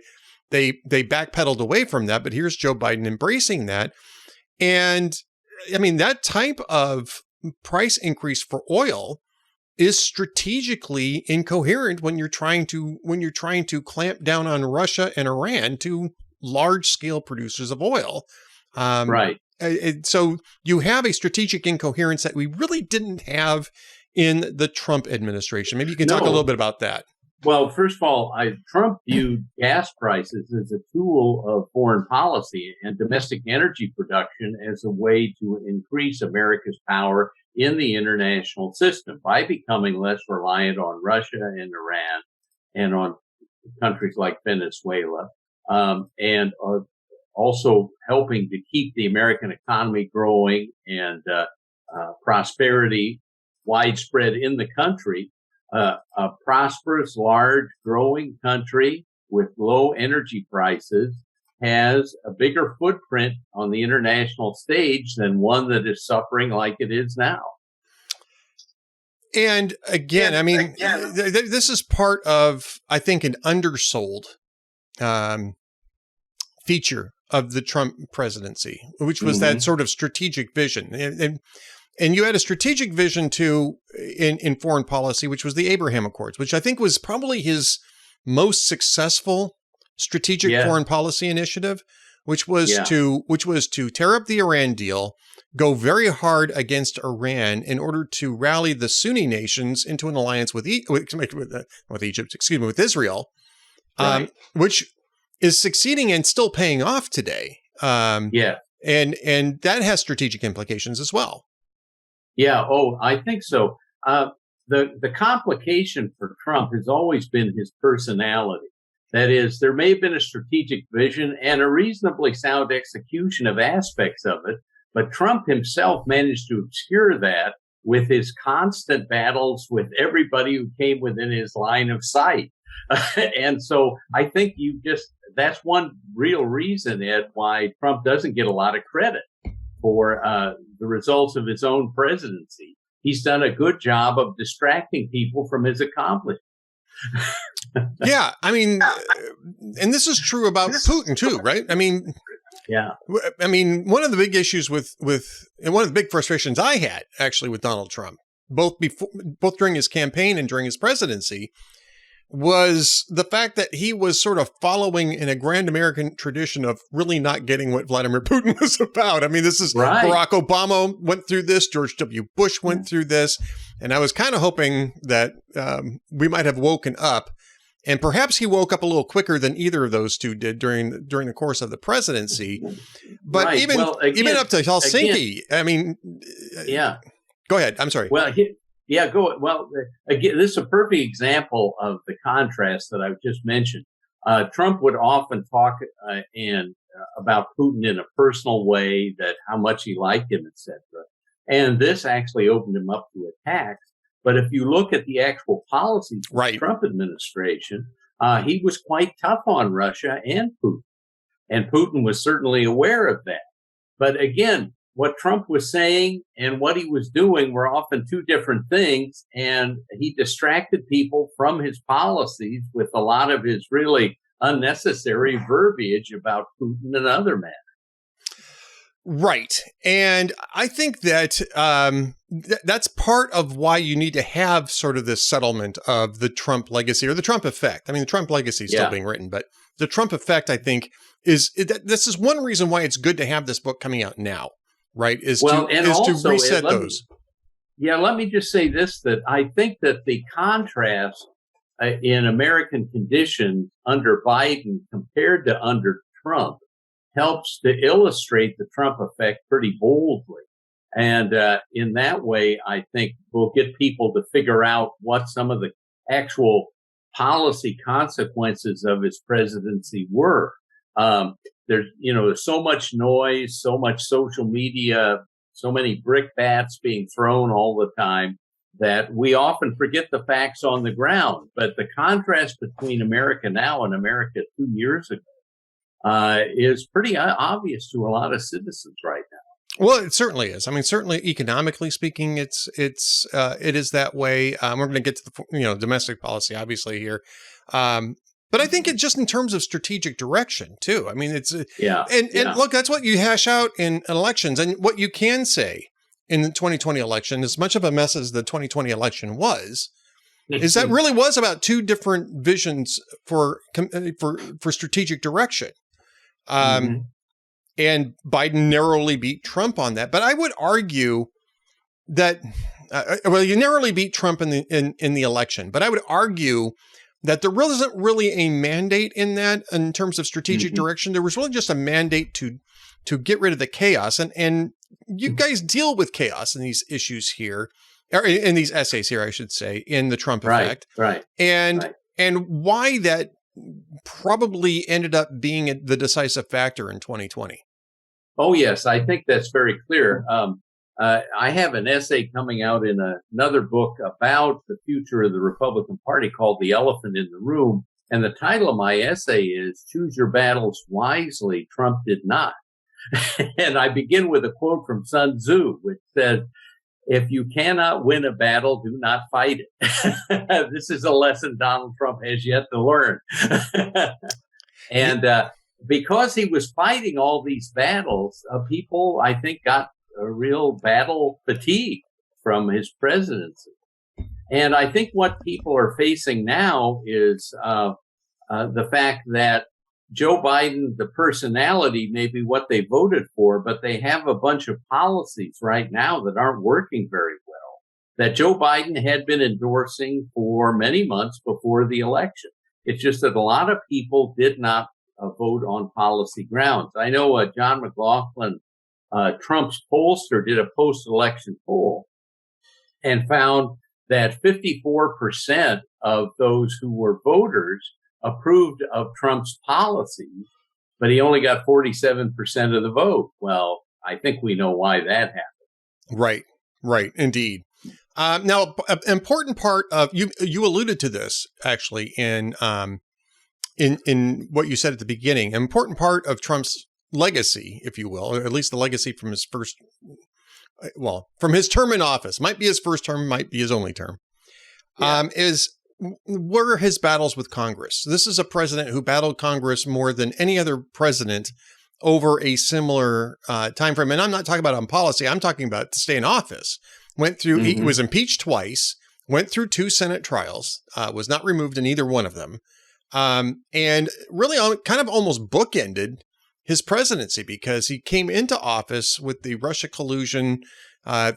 backpedaled away from that. But here's Joe Biden embracing that. And I mean, that type of price increase for oil is strategically incoherent when you're trying to clamp down on Russia and Iran, two large scale producers of oil. Right. So you have a strategic incoherence that we really didn't have in the Trump administration. Maybe you can talk a little bit about that. Well, first of all, Trump viewed gas prices as a tool of foreign policy and domestic energy production as a way to increase America's power in the international system by becoming less reliant on Russia and Iran and on countries like Venezuela, and also helping to keep the American economy growing and prosperity widespread in the country. A prosperous, large, growing country with low energy prices has a bigger footprint on the international stage than one that is suffering like it is now. And again, this is part of, I think, an undersold feature of the Trump presidency, which was that sort of strategic vision. And you had a strategic vision too in foreign policy, which was the Abraham Accords, which I think was probably his most successful strategic foreign policy initiative, which was to tear up the Iran deal, go very hard against Iran in order to rally the Sunni nations into an alliance with Israel, which is succeeding and still paying off today. And that has strategic implications as well. Yeah. Oh, I think so. The complication for Trump has always been his personality. That is, there may have been a strategic vision and a reasonably sound execution of aspects of it, but Trump himself managed to obscure that with his constant battles with everybody who came within his line of sight. And so I think that's one real reason, Ed, why Trump doesn't get a lot of credit for the results of his own presidency. he's done a good job of distracting people from his accomplishments. Yeah, I mean, and this is true about Putin too, right? I mean, yeah. I mean, one of the big issues and one of the big frustrations I had actually with Donald Trump, both during his campaign and during his presidency, was the fact that he was sort of following in a grand American tradition of really not getting what Vladimir Putin was about. I mean, this is right. Barack Obama went through this, George W. Bush went through this, and I was kind of hoping that we might have woken up. And perhaps he woke up a little quicker than either of those two did during the course of the presidency. But right. even up to Helsinki, I mean, yeah. Go ahead. I'm sorry. Well, go. Well, again, this is a perfect example of the contrast that I've just mentioned. Trump would often talk about Putin in a personal way, that how much he liked him, etc. And this actually opened him up to attacks. But if you look at the actual policies of the Trump administration, he was quite tough on Russia and Putin. And Putin was certainly aware of that. But again, what Trump was saying and what he was doing were often two different things. And he distracted people from his policies with a lot of his really unnecessary verbiage about Putin and other matters. Right. And I think that that's part of why you need to have sort of this settlement of the Trump legacy or the Trump effect. I mean, the Trump legacy is still being written, but the Trump effect, I think, this is one reason why it's good to have this book coming out now, right? Is to reset those. Let me just say this, that I think that the contrast in American conditions under Biden compared to under Trump helps to illustrate the Trump effect pretty boldly. And in that way, I think we'll get people to figure out what some of the actual policy consequences of his presidency were. There's so much noise, so much social media, so many brickbats being thrown all the time that we often forget the facts on the ground. But the contrast between America now and America 2 years ago is pretty obvious to a lot of citizens right now. Well, it certainly is. I mean, certainly economically speaking, it is that way. We're going to get to the domestic policy obviously here, but I think it just in terms of strategic direction too. I mean, it's and look, that's what you hash out in elections, and what you can say in the 2020 election, as much of a mess as the 2020 election was. Is that really was about two different visions for strategic direction. And Biden narrowly beat Trump on that. But I would argue that, you narrowly beat Trump in the election, but I would argue that there really isn't really a mandate in that in terms of strategic direction. There was really just a mandate to get rid of the chaos. And you guys deal with chaos in these issues here, or in these essays here, I should say, in the Trump effect. Right. And why that probably ended up being the decisive factor in 2020. Oh, yes. I think that's very clear. I have an essay coming out in another book about the future of the Republican Party called The Elephant in the Room. And the title of my essay is Choose Your Battles Wisely, Trump Did Not. And I begin with a quote from Sun Tzu, which said, "If you cannot win a battle, do not fight it." This is a lesson Donald Trump has yet to learn. And because he was fighting all these battles, people, I think, got a real battle fatigue from his presidency. And I think what people are facing now is the fact that Joe Biden, the personality, may be what they voted for, but they have a bunch of policies right now that aren't working very well, that Joe Biden had been endorsing for many months before the election. It's just that a lot of people did not vote on policy grounds. I know John McLaughlin, Trump's pollster, did a post-election poll and found that 54% of those who were voters approved of Trump's policies, but he only got 47% of the vote. Well, I think we know why that happened. Right, indeed. Now, an important part of you alluded to this actually in what you said at the beginning. An important part of Trump's legacy, if you will, or at least the legacy from his first well, from his term in office, might be his first term, might be his only term, were his battles with Congress. This is a president who battled Congress more than any other president over a similar time frame. And I'm not talking about on policy. I'm talking about to stay in office. Went through, he was impeached twice, went through 2 Senate trials, was not removed in either one of them. And really kind of almost bookended his presidency because he came into office with the Russia collusion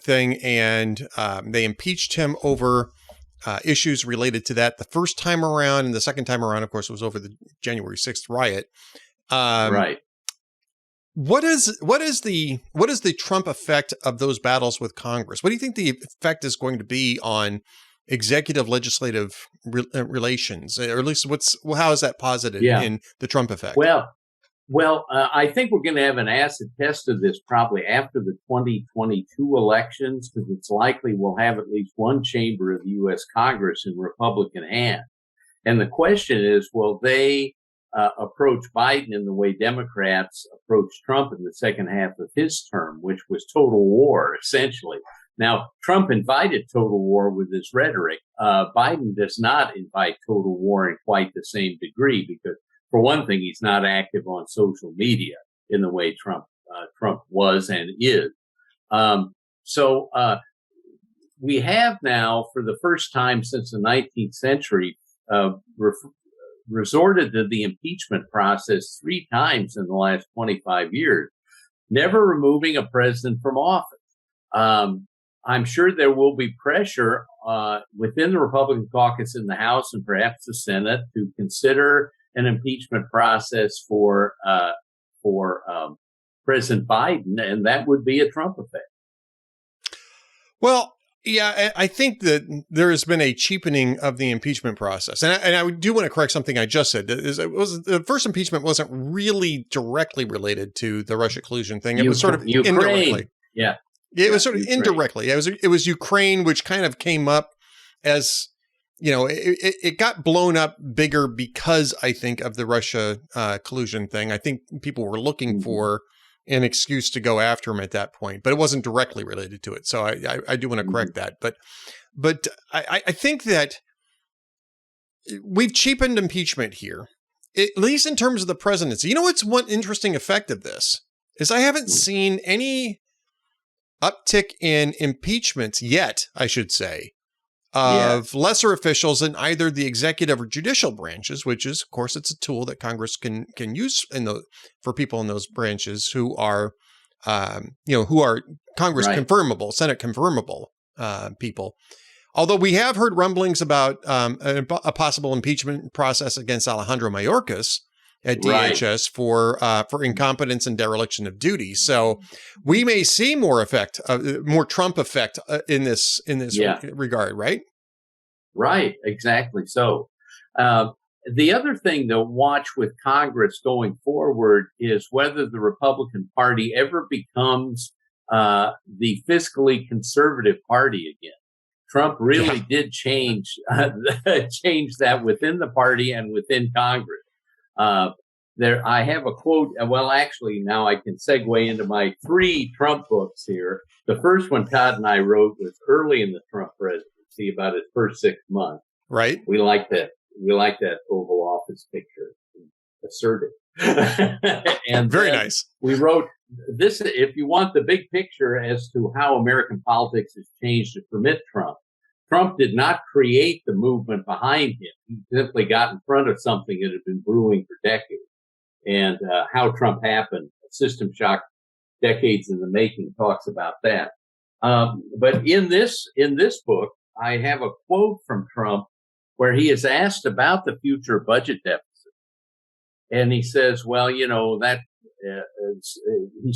thing, and they impeached him over issues related to that the first time around, and the second time around, of course, was over the January 6th riot. Right. What is the Trump effect of those battles with Congress? What do you think the effect is going to be on executive legislative relations, or at least how is that posited in the Trump effect? Well, I think we're going to have an acid test of this probably after the 2022 elections, because it's likely we'll have at least one chamber of the U.S. Congress in Republican hands. And the question is, will they approach Biden in the way Democrats approached Trump in the second half of his term, which was total war, essentially. Now, Trump invited total war with his rhetoric. Biden does not invite total war in quite the same degree because, for one thing, he's not active on social media in the way Trump was and is. So we have now, for the first time since the 19th century, resorted to the impeachment process 3 times in the last 25 years, never removing a president from office. I'm sure there will be pressure within the Republican caucus in the House and perhaps the Senate to consider an impeachment process for President Biden, and that would be a Trump effect. Well, yeah, I think that there has been a cheapening of the impeachment process. And I do want to correct something I just said. The first impeachment wasn't really directly related to the Russia collusion thing. It was sort of indirectly. Yeah. It was sort of indirectly. It was Ukraine, which kind of came up as, it got blown up bigger because I think of the Russia collusion thing. I think people were looking for an excuse to go after him at that point, but it wasn't directly related to it. So I do want to correct that. But I think that we've cheapened impeachment here, at least in terms of the presidency. You know what's one interesting effect of this is I haven't seen any uptick in impeachments yet, I should say, of lesser officials in either the executive or judicial branches, which is, of course, it's a tool that Congress can use for people in those branches who are, who are Congress confirmable, Senate confirmable people. Although we have heard rumblings about a possible impeachment process against Alejandro Mayorkas at DHS for incompetence and dereliction of duty. So we may see more Trump effect in this regard, right? Right, exactly. So the other thing to watch with Congress going forward is whether the Republican Party ever becomes the fiscally conservative party again. Trump really did change that within the party and within Congress. I have a quote. Well, actually, now I can segue into my 3 Trump books here. The first one Todd and I wrote was early in the Trump presidency, about his first 6 months. Right. We like that. We like that Oval Office picture. Assertive. And very nice. We wrote this. If you want the big picture as to how American politics has changed to permit Trump, Trump did not create the movement behind him. He simply got in front of something that had been brewing for decades. And how Trump happened, System Shock, decades in the making, talks about that. But in this book, I have a quote from Trump where he is asked about the future budget deficit. And he says, well, he's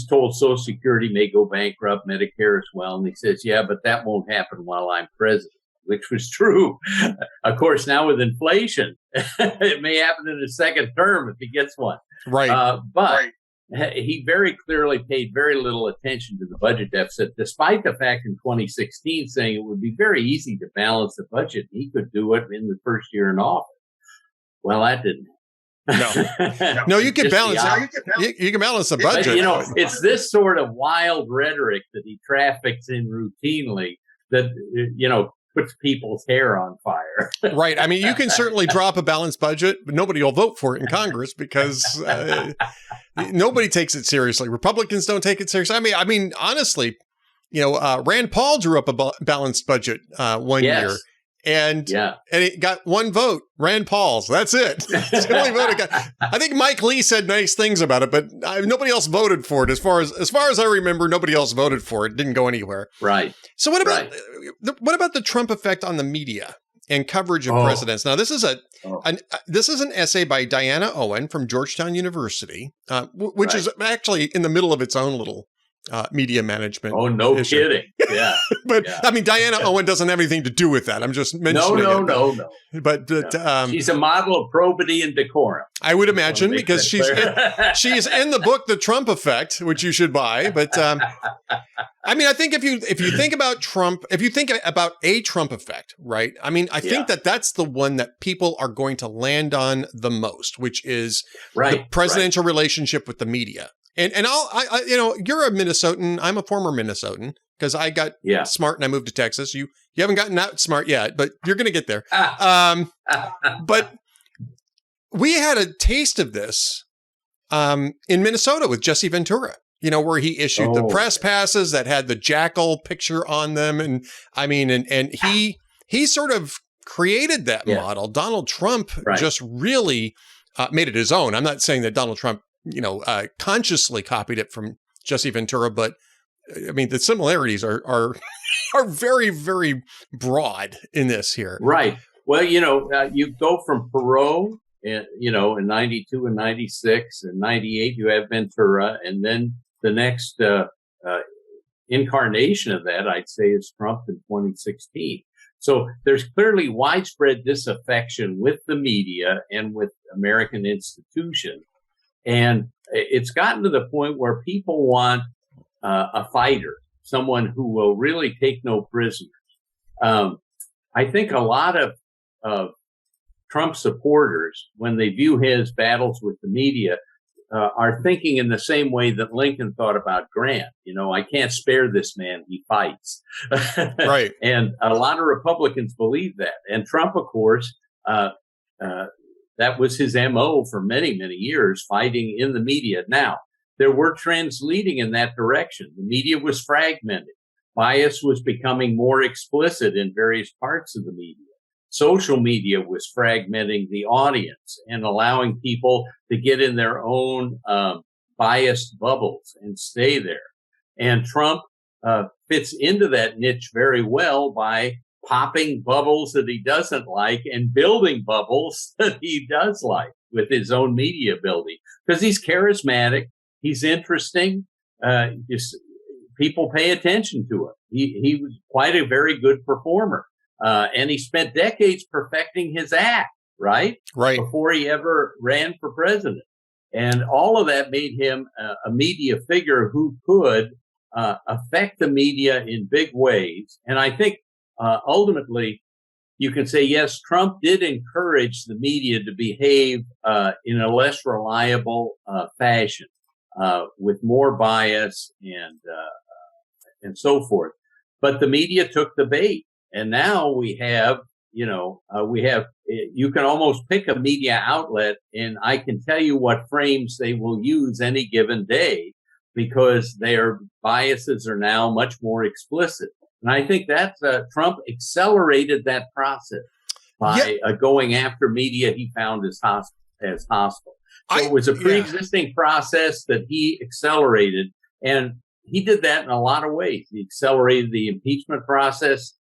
told Social Security may go bankrupt, Medicare as well. And he says, yeah, but that won't happen while I'm president, which was true. Of course, now with inflation, it may happen in his second term if he gets one. Right. But he very clearly paid very little attention to the budget deficit, despite the fact in 2016 saying it would be very easy to balance the budget. He could do it in the first year in office. Well, that didn't happen. No, you can balance it. You can balance the budget. But, you know, it's this sort of wild rhetoric that he traffics in routinely that, you know, puts people's hair on fire. Right. I mean, you can certainly drop a balanced budget, but nobody will vote for it in Congress because nobody takes it seriously. Republicans don't take it seriously. I mean, honestly, you know, Rand Paul drew up a balanced budget one year. And it got one vote, Rand Paul's. That's it. It's the only vote it got. I think Mike Lee said nice things about it, but nobody else voted for it. As far as I remember, nobody else voted for it. It didn't go anywhere. Right. So what about the Trump effect on the media and coverage of presidents? Now, this is an essay by Diana Owen from Georgetown University, which is actually in the middle of its own little media management. Oh, no issue. Kidding. Yeah. But I mean, Diana Owen doesn't have anything to do with that. I'm just mentioning it. No. But she's a model of probity and decorum. I would imagine because she's in the book, The Trump Effect, which you should buy. But I mean, I think if you think about Trump, if you think about a Trump effect, right? I mean, I think that's the one that people are going to land on the most, which is the presidential relationship with the media. And I you know, you're a Minnesotan. I'm a former Minnesotan because I got smart and I moved to Texas. You haven't gotten that smart yet, but you're going to get there. But we had a taste of this in Minnesota with Jesse Ventura, you know, where he issued the press passes that had the jackal picture on them. And I mean, and he sort of created that model. Donald Trump just really made it his own. I'm not saying that Donald Trump, you know, consciously copied it from Jesse Ventura, but I mean, the similarities are very, very broad in this here. Right. Well, you know, you go from Perot, you know, in 92 and 96 and 98, you have Ventura. And then the next incarnation of that, I'd say, is Trump in 2016. So there's clearly widespread disaffection with the media and with American institutions. And it's gotten to the point where people want a fighter, someone who will really take no prisoners. I think a lot of Trump supporters, when they view his battles with the media, are thinking in the same way that Lincoln thought about Grant. You know, I can't spare this man. He fights. Right. And a lot of Republicans believe that. And Trump, of course, that was his MO for many, many years, fighting in the media. Now, there were trends leading in that direction. The media was fragmented. Bias was becoming more explicit in various parts of the media. Social media was fragmenting the audience and allowing people to get in their own biased bubbles and stay there. And Trump fits into that niche very well by popping bubbles that he doesn't like and building bubbles that he does like with his own media building, because he's charismatic. He's interesting. People pay attention to him. He was quite a very good performer. And he spent decades perfecting his act, right? Right. Before he ever ran for president. And all of that made him a media figure who could affect the media in big ways. And I think ultimately, you can say, yes, Trump did encourage the media to behave in a less reliable fashion, with more bias and so forth. But the media took the bait, and now we have, you can almost pick a media outlet, and I can tell you what frames they will use any given day because their biases are now much more explicit. And I think that Trump accelerated that process by going after media he found as hostile. So it was a pre-existing process that he accelerated, and he did that in a lot of ways. He accelerated the impeachment process.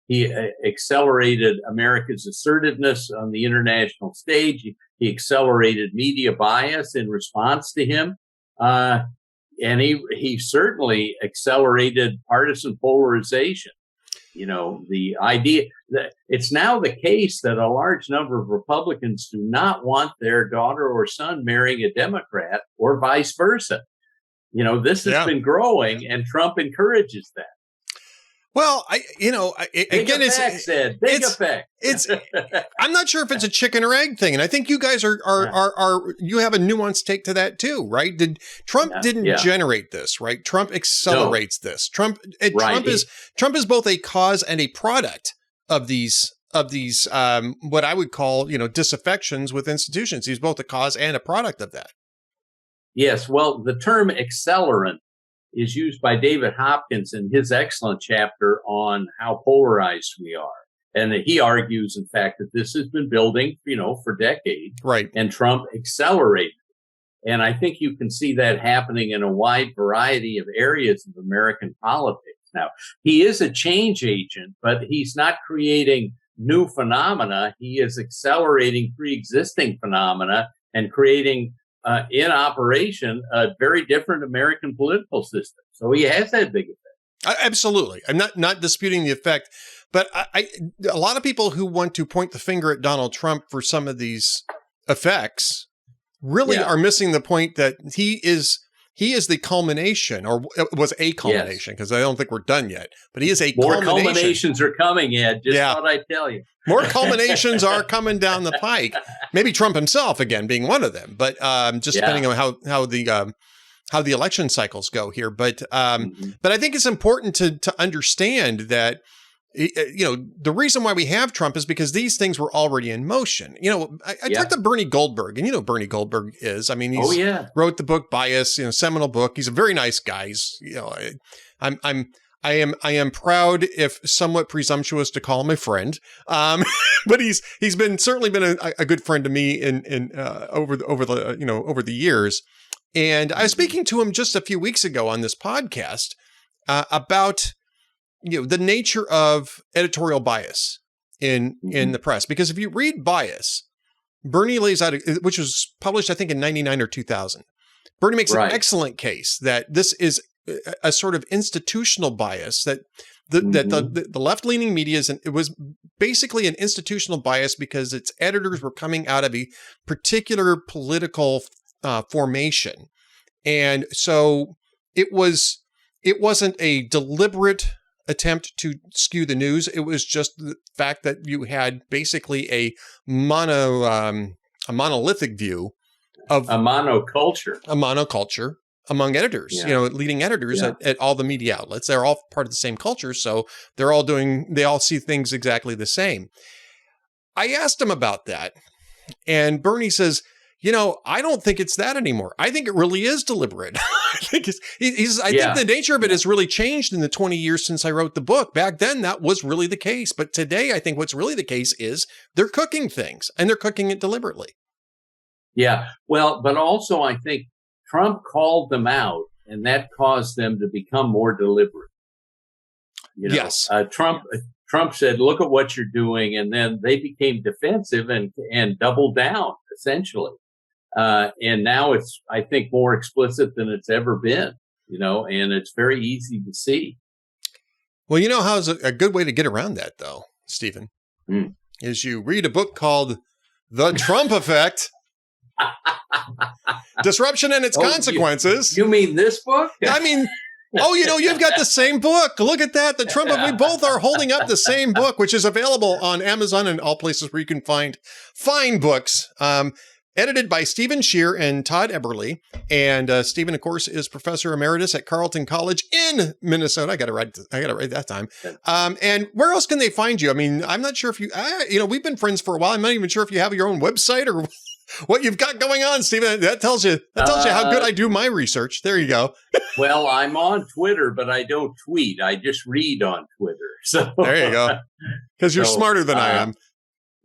He accelerated America's assertiveness on the international stage. He accelerated media bias in response to him. And he certainly accelerated partisan polarization. You know, the idea that it's now the case that a large number of Republicans do not want their daughter or son marrying a Democrat or vice versa. You know, this has been growing, and Trump encourages that. Well, Big effect, Ed. Big effect. I'm not sure if it's a chicken or egg thing, and I think you guys are you have a nuanced take to that too, right? Trump didn't generate this, right? Trump accelerates this. Trump is both a cause and a product of these what I would call disaffections with institutions. He's both a cause and a product of that. Yes. Well, the term accelerant is used by David Hopkins in his excellent chapter on how polarized we are. And he argues, in fact, that this has been building, for decades. Right. And Trump accelerated. And I think you can see that happening in a wide variety of areas of American politics. Now, he is a change agent, but he's not creating new phenomena. He is accelerating pre-existing phenomena and creating in operation a very different American political system. So he has that big effect. Absolutely. I'm not disputing the effect, but a lot of people who want to point the finger at Donald Trump for some of these effects really are missing the point that he is the culmination, or was a culmination, because I don't think we're done yet, but he is a culmination. More culminations are coming, Ed. Just thought I'd tell you. More culminations are coming down the pike. Maybe Trump himself, again, being one of them, but just depending on how the election cycles go here. But I think it's important to understand that, the reason why we have Trump is because these things were already in motion. I talked to Bernie Goldberg, and Bernie Goldberg is. I mean, he's wrote the book Bias, seminal book. He's a very nice guy. I am proud, if somewhat presumptuous, to call him a friend. But he's certainly been a good friend to me in over the years. And I was speaking to him just a few weeks ago on this podcast about the nature of editorial bias in the press. Because if you read Bias, Bernie lays out, which was published, I think, in 99 or 2000. Bernie makes an excellent case that this is a sort of institutional bias, that the left-leaning media it was basically an institutional bias because its editors were coming out of a particular political formation. And so it wasn't a deliberate attempt to skew the news. It was just the fact that you had basically a monolithic view of a monoculture among editors, leading editors at all the media outlets. They're all part of the same culture. So they all see things exactly the same. I asked him about that, and Bernie says, I don't think it's that anymore. I think it really is deliberate. I think the nature of it has really changed in the 20 years since I wrote the book. Back then, that was really the case. But today, I think what's really the case is they're cooking things, and they're cooking it deliberately. Yeah. Well, but also I think Trump called them out, and that caused them to become more deliberate. Yes. Trump said, "Look at what you're doing," and then they became defensive and doubled down, essentially. And now it's, I think, more explicit than it's ever been, and it's very easy to see. Well, how's a good way to get around that, though, Stephen, is you read a book called The Trump Effect, Disruption and Its Consequences. You mean this book? I mean, you've got the same book. Look at that. The Trump, we both are holding up the same book, which is available on Amazon and all places where you can find fine books. Edited by Stephen Schier and Todd Eberly. And Stephen, of course, is professor emeritus at Carleton College in Minnesota. I got to write that time. And where else can they find you? I mean, I'm not sure if we've been friends for a while. I'm not even sure if you have your own website or what you've got going on, Stephen. That tells you how good I do my research. There you go. Well, I'm on Twitter, but I don't tweet. I just read on Twitter. So there you go. Because you're smarter than I am.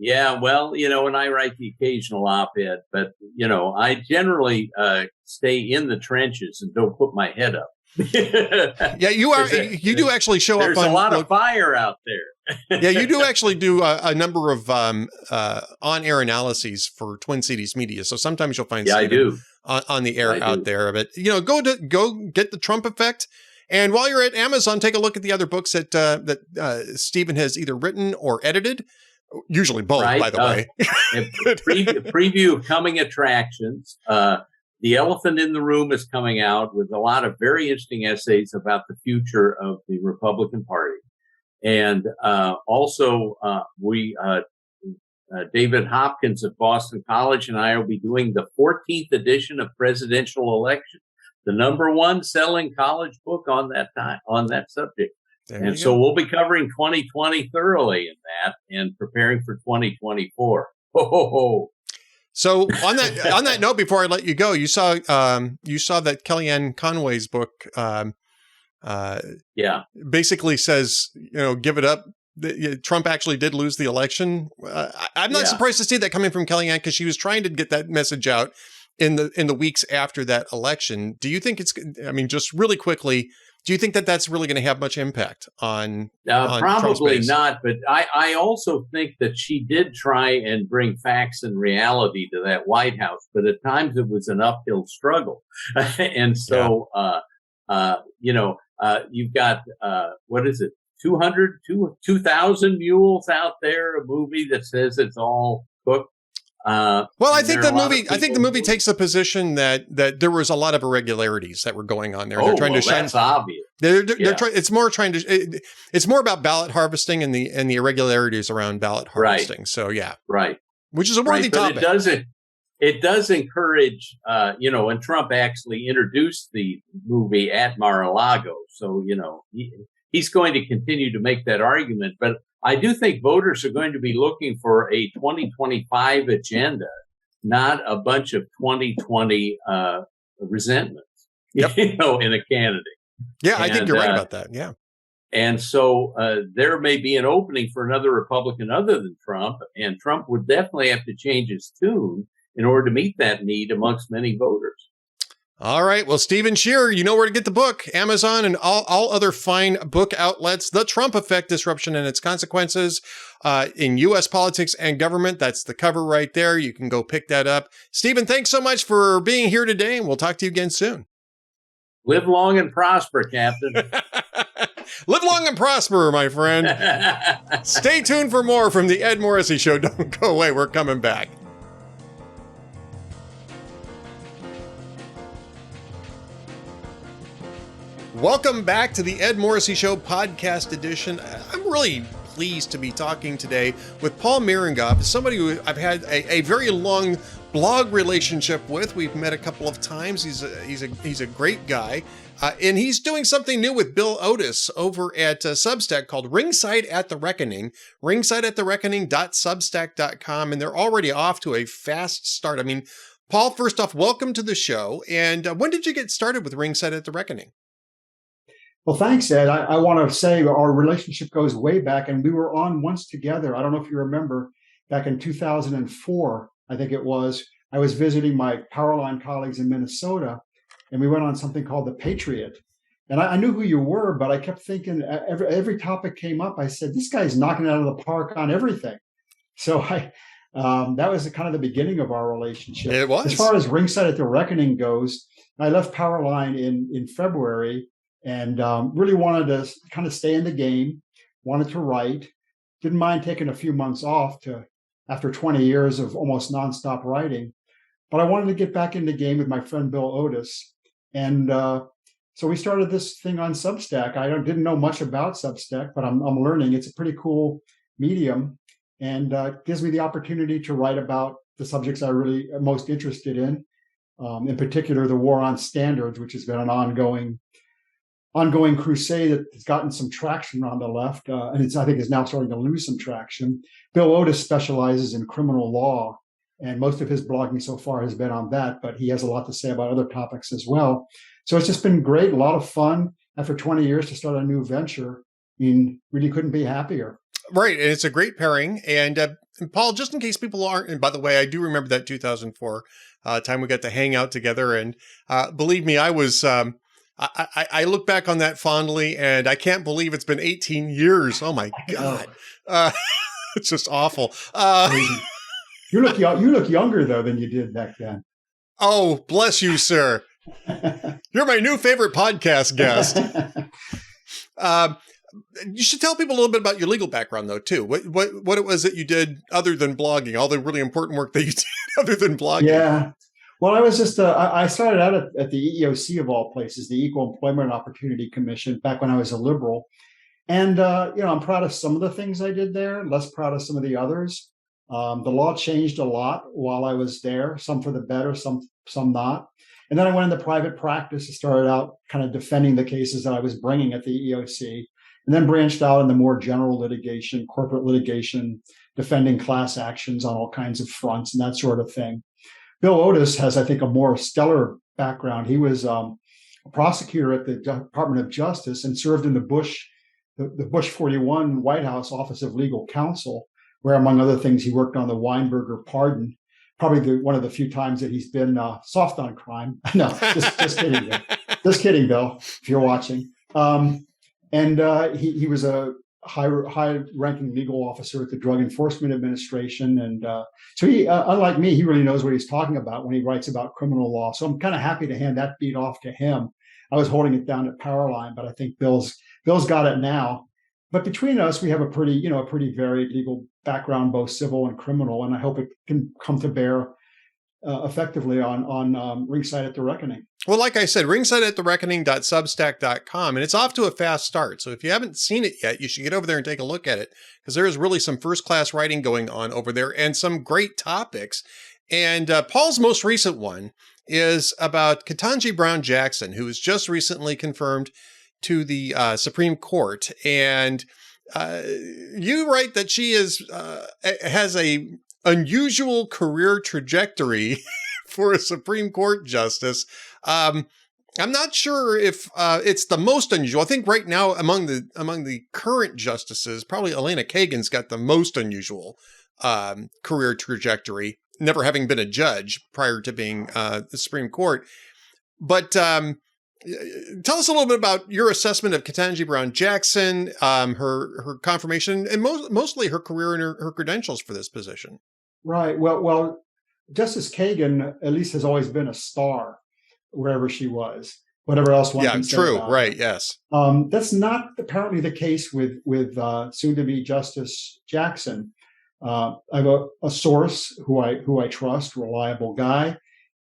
Yeah, well, and I write the occasional op-ed, but, I generally stay in the trenches and don't put my head up. Yeah, you do actually show up on... There's a lot of fire out there. Yeah, you do actually do a number of on-air analyses for Twin Cities Media, so sometimes you'll find Stephen on the air out there. But, go get The Trump Effect. And while you're at Amazon, take a look at the other books that Stephen has either written or edited. Usually both, by the way. Preview of coming attractions. The Elephant in the Room is coming out with a lot of very interesting essays about the future of the Republican Party. And also, David Hopkins of Boston College and I will be doing the 14th edition of Presidential Election, the #1 selling college book on that subject. And so we'll be covering 2020 thoroughly in that and preparing for 2024. So on that note, before I let you go, you saw that Kellyanne Conway's book, basically says, give it up. Trump actually did lose the election. I'm not surprised to see that coming from Kellyanne, because she was trying to get that message out in the weeks after that election. Do you think just really quickly, do you think that that's really going to have much impact on probably not, but I also think that she did try and bring facts and reality to that White House, but at times it was an uphill struggle. And so, you've got, 2,000 mules out there, a movie that says it's all cooked. Well, I think the movie takes the position that there was a lot of irregularities that were going on there. They're trying to shine. That's obvious. They're trying. It's more about ballot harvesting and the irregularities around ballot harvesting. Right. So right. Which is a worthy topic. It does encourage, and Trump actually introduced the movie at Mar-a-Lago. So, he's going to continue to make that argument. But I do think voters are going to be looking for a 2025 agenda, not a bunch of 2020 resentments, in a candidate. Yeah, I think you're right about that. Yeah. And so there may be an opening for another Republican other than Trump, and Trump would definitely have to change his tune in order to meet that need amongst many voters. All right. Well, Stephen Schier, you know where to get the book. Amazon and all other fine book outlets. The Trump Effect, Disruption and Its Consequences in U.S. Politics and Government. That's the cover right there. You can go pick that up. Stephen, thanks so much for being here today, and we'll talk to you again soon. Live long and prosper, Captain. Live long and prosper, my friend. Stay tuned for more from the Ed Morrissey Show. Don't go away. We're coming back. Welcome back to the Ed Morrissey Show podcast edition. I'm really pleased to be talking today with Paul Mirengoff, somebody who I've had a very long blog relationship with. We've met a couple of times. He's a great guy. And he's doing something new with Bill Otis over at Substack called Ringside at the Reckoning, ringsideatthereckoning.substack.com. And they're already off to a fast start. I mean, Paul, first off, welcome to the show. And when did you get started with Ringside at the Reckoning? Well, thanks, Ed. I want to say our relationship goes way back, and we were on once together. I don't know if you remember, back in 2004, I think it was. I was visiting my Powerline colleagues in Minnesota, and we went on something called The Patriot. And I knew who you were, but I kept thinking every topic came up. I said, this guy's knocking it out of the park on everything. So that was kind of the beginning of our relationship. It was. As far as Ringside at the Reckoning goes, I left Powerline in February, and really wanted to kind of stay in the game, wanted to write, didn't mind taking a few months off after 20 years of almost nonstop writing. But I wanted to get back in the game with my friend Bill Otis. And so we started this thing on Substack. I didn't know much about Substack, but I'm learning. It's a pretty cool medium, and gives me the opportunity to write about the subjects I really am most interested in particular, the war on standards, which has been an ongoing crusade that has gotten some traction on the left, and I think is now starting to lose some traction. Bill Otis specializes in criminal law, and most of his blogging so far has been on that, but he has a lot to say about other topics as well. So it's just been great, a lot of fun after 20 years to start a new venture. I mean, really couldn't be happier. Right, and it's a great pairing. And Paul, just in case people aren't, and by the way, I do remember that 2004 time we got to hang out together, and believe me, I was... I look back on that fondly, and I can't believe it's been 18 years. Oh my God. It's just awful. You look younger though than you did back then. Oh, bless you, sir. You're my new favorite podcast guest. You should tell people a little bit about your legal background though, too. What it was that you did other than blogging, all the really important work that you did other than blogging. Yeah. Well, I was just, I started out at the EEOC of all places, the Equal Employment Opportunity Commission, back when I was a liberal. And, I'm proud of some of the things I did there, less proud of some of the others. The law changed a lot while I was there, some for the better, some not. And then I went into private practice and started out kind of defending the cases that I was bringing at the EEOC, and then branched out into more general litigation, corporate litigation, defending class actions on all kinds of fronts and that sort of thing. Bill Otis has, I think, a more stellar background. He was a prosecutor at the Department of Justice and served in the Bush 41 White House Office of Legal Counsel, where, among other things, he worked on the Weinberger pardon. Probably one of the few times that he's been soft on crime. No, just kidding, Bill. Just kidding, Bill, if you're watching. He was a high-ranking legal officer at the Drug Enforcement Administration. And so he, unlike me, he really knows what he's talking about when he writes about criminal law. So I'm kind of happy to hand that beat off to him. I was holding it down at Powerline, but I think Bill's got it now. But between us, we have a pretty varied legal background, both civil and criminal, and I hope it can come to bear effectively on Ringside at the Reckoning. Well, like I said, ringsideatthereckoning.substack.com, and it's off to a fast start. So if you haven't seen it yet, you should get over there and take a look at it, because there is really some first-class writing going on over there and some great topics. And Paul's most recent one is about Ketanji Brown Jackson, who was just recently confirmed to the Supreme Court. And you write that she has a unusual career trajectory for a Supreme Court justice. I'm not sure if it's the most unusual. I think right now among the current justices, probably Elena Kagan's got the most unusual career trajectory, never having been a judge prior to being the Supreme Court. But tell us a little bit about your assessment of Ketanji Brown Jackson, her confirmation, and mostly her career and her credentials for this position. Right. Well, Justice Kagan at least has always been a star wherever she was. Whatever else one can say true. about Right. it. Yes. That's not apparently the case with soon-to-be Justice Jackson. I have a source who I trust, reliable guy.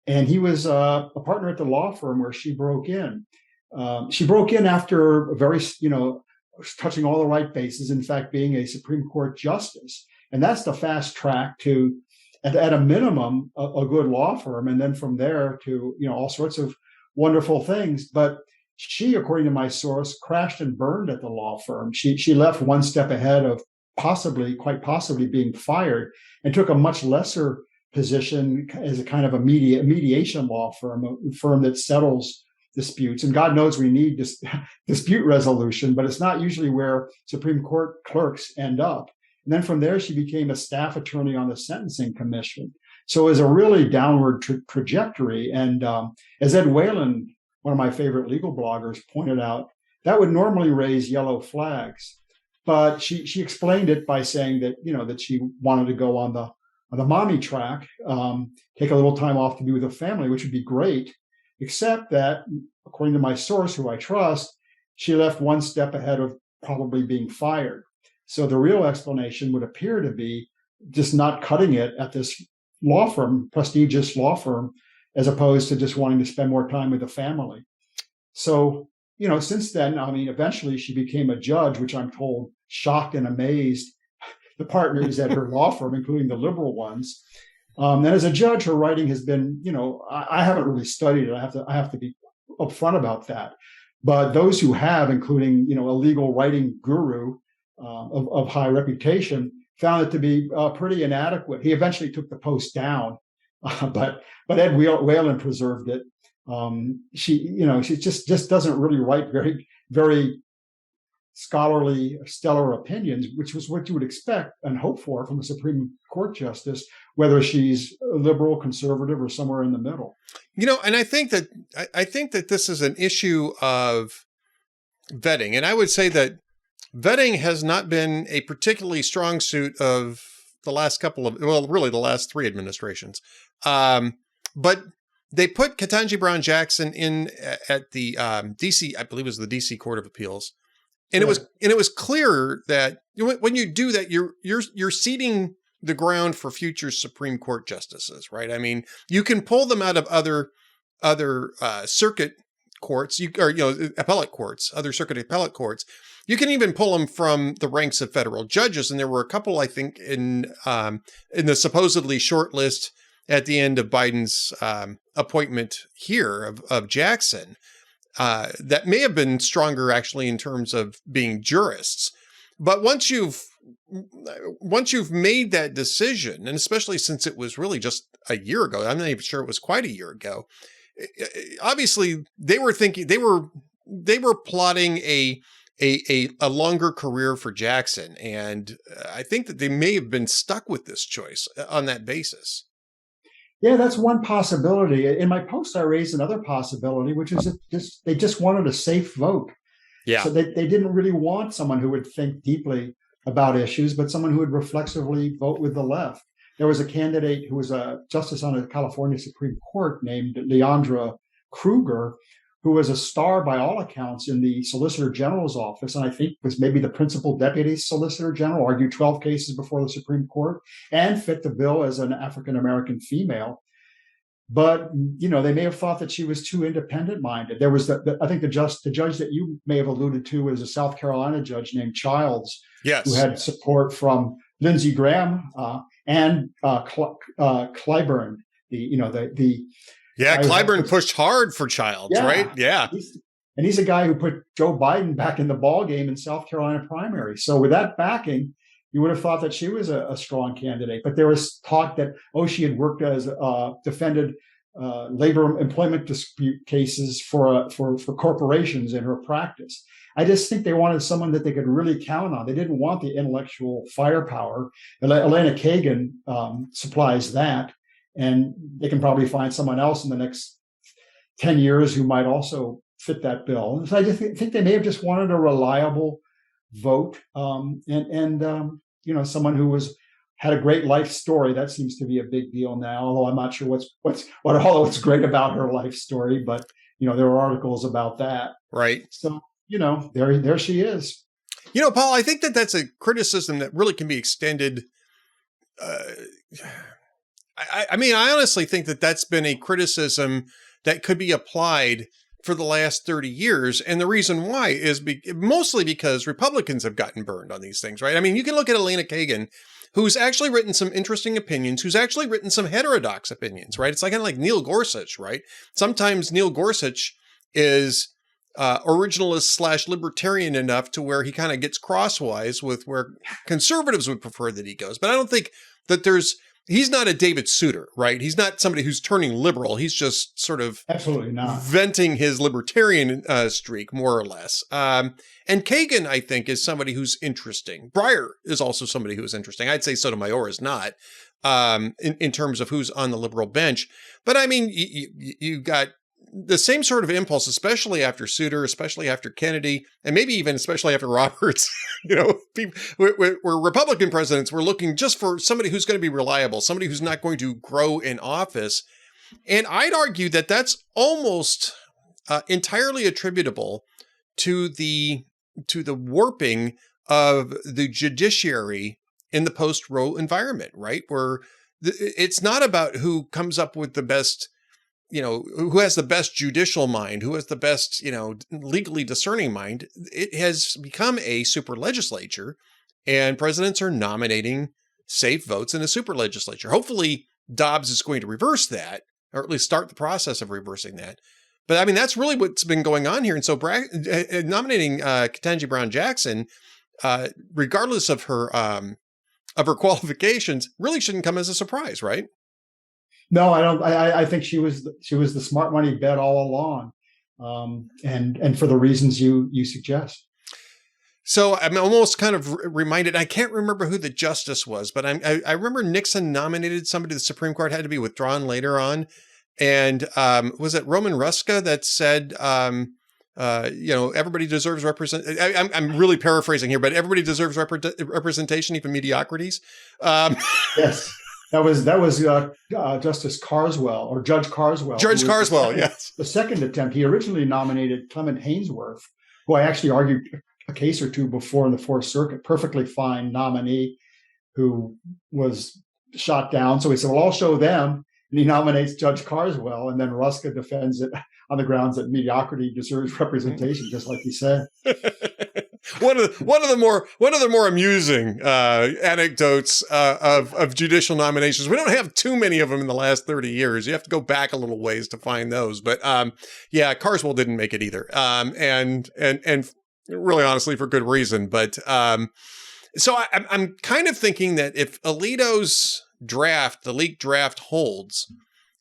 And he was a partner at the law firm where she broke in. She broke in after a very, touching all the right bases, in fact, being a Supreme Court justice. And that's the fast track to, at a minimum, a good law firm. And then from there to, all sorts of wonderful things. But she, according to my source, crashed and burned at the law firm. She left one step ahead of quite possibly being fired, and took a much lesser position as a kind of a mediation law firm, a firm that settles disputes. And God knows we need dispute resolution, but it's not usually where Supreme Court clerks end up. And then from there, she became a staff attorney on the Sentencing Commission. So it was a really downward trajectory. And as Ed Whalen, one of my favorite legal bloggers, pointed out, that would normally raise yellow flags. But she explained it by saying that, that she wanted to go on the mommy track, take a little time off to be with the family, which would be great, except that, according to my source, who I trust, she left one step ahead of probably being fired. So the real explanation would appear to be just not cutting it at this law firm, prestigious law firm, as opposed to just wanting to spend more time with the family. So, since then, eventually she became a judge, which I'm told shocked and amazed the partners at her law firm, including the liberal ones. And as a judge, her writing has been, I haven't really studied it. I have to be upfront about that. But those who have, including, a legal writing guru of high reputation, found it to be pretty inadequate. He eventually took the post down, but Ed Whalen preserved it. She just doesn't really write very, very scholarly, stellar opinions, which was what you would expect and hope for from a Supreme Court justice, whether she's liberal, conservative, or somewhere in the middle. And I think that this is an issue of vetting, and I would say that vetting has not been a particularly strong suit of the last really the last three administrations. But they put Ketanji Brown Jackson in at the DC, I believe it was the DC Court of Appeals. And it was clear that when you do that, you're seeding the ground for future Supreme Court justices, right? I mean, you can pull them out of other circuit courts, appellate courts, other circuit appellate courts. You can even pull them from the ranks of federal judges. And there were a couple, I think, in the supposedly short list at the end of Biden's appointment here of Jackson that may have been stronger actually in terms of being jurists. But once you've made that decision, and especially since it was really just a year ago, I'm not even sure it was quite a year ago. Obviously, they were plotting a longer career for Jackson, and I think that they may have been stuck with this choice on that basis. Yeah, that's one possibility. In my post, I raised another possibility, which is that they just wanted a safe vote. Yeah. So they didn't really want someone who would think deeply about issues, but someone who would reflexively vote with the left. There was a candidate who was a justice on the California Supreme Court named Leandra Kruger, who was a star by all accounts in the Solicitor General's office, and I think was maybe the principal deputy Solicitor General, argued 12 cases before the Supreme Court, and fit the bill as an African-American female. But, they may have thought that she was too independent-minded. There was, I think, the judge that you may have alluded to was a South Carolina judge named Childs, yes, who had support from Lindsey Graham and Clyburn, Clyburn pushed hard for Childs, right? Yeah. He's a guy who put Joe Biden back in the ballgame in South Carolina primary. So with that backing, you would have thought that she was a strong candidate. But there was talk that, she had worked as defended labor employment dispute cases for corporations in her practice. I just think they wanted someone that they could really count on. They didn't want the intellectual firepower. Elena Kagan supplies that. And they can probably find someone else in the next 10 years who might also fit that bill. And so I just think they may have just wanted a reliable vote, and someone who had a great life story. That seems to be a big deal now, although I'm not sure what's great about her life story, but there are articles about that. Right. So, there she is. Paul, I think that's a criticism that really can be extended. I honestly think that that's been a criticism that could be applied for the last 30 years. And the reason why is mostly because Republicans have gotten burned on these things, right? I mean, you can look at Elena Kagan, who's actually written some interesting opinions, who's actually written some heterodox opinions, right? It's kind of like Neil Gorsuch, right? Sometimes Neil Gorsuch is originalist / libertarian enough to where he kind of gets crosswise with where conservatives would prefer that he goes. But I don't think that he's not a David Souter, right? He's not somebody who's turning liberal. He's just sort of absolutely not venting his libertarian streak, more or less. And Kagan, I think, is somebody who's interesting. Breyer is also somebody who is interesting. I'd say Sotomayor is not, in terms of who's on the liberal bench. But I mean, you got the same sort of impulse, especially after Souter, especially after Kennedy, and maybe even especially after Roberts. Where Republican presidents were looking just for somebody who's going to be reliable, somebody who's not going to grow in office. And I'd argue that that's almost entirely attributable to the warping of the judiciary in the post-Roe environment, right? Where it's not about who comes up with the best, who has the best judicial mind, who has the best, legally discerning mind. It has become a super legislature, and presidents are nominating safe votes in a super legislature. Hopefully Dobbs is going to reverse that, or at least start the process of reversing that. But I mean, that's really what's been going on here. And so nominating Ketanji Brown Jackson, regardless of her qualifications, really shouldn't come as a surprise, right? No, I don't. I think she was the smart money bet all along, and for the reasons you suggest. So I'm almost kind of reminded. I can't remember who the justice was, but I remember Nixon nominated somebody to the Supreme Court, had to be withdrawn later on, and was it Roman Hruska that said, everybody deserves I'm really paraphrasing here, but everybody deserves representation, even mediocrities. Yes. That was Justice Carswell, or Judge Carswell. Judge Carswell, yes. The second attempt, he originally nominated Clement Haynsworth, who I actually argued a case or two before in the Fourth Circuit, perfectly fine nominee who was shot down. So he said, well, I'll show them. and he nominates Judge Carswell, and then Hruska defends it on the grounds that mediocrity deserves representation, just like he said. One of the more amusing anecdotes of judicial nominations. We don't have too many of them in the last 30 years. You have to go back a little ways to find those. But yeah, Carswell didn't make it either, and really, honestly, for good reason. But so I'm kind of thinking that if Alito's draft, the leaked draft, holds,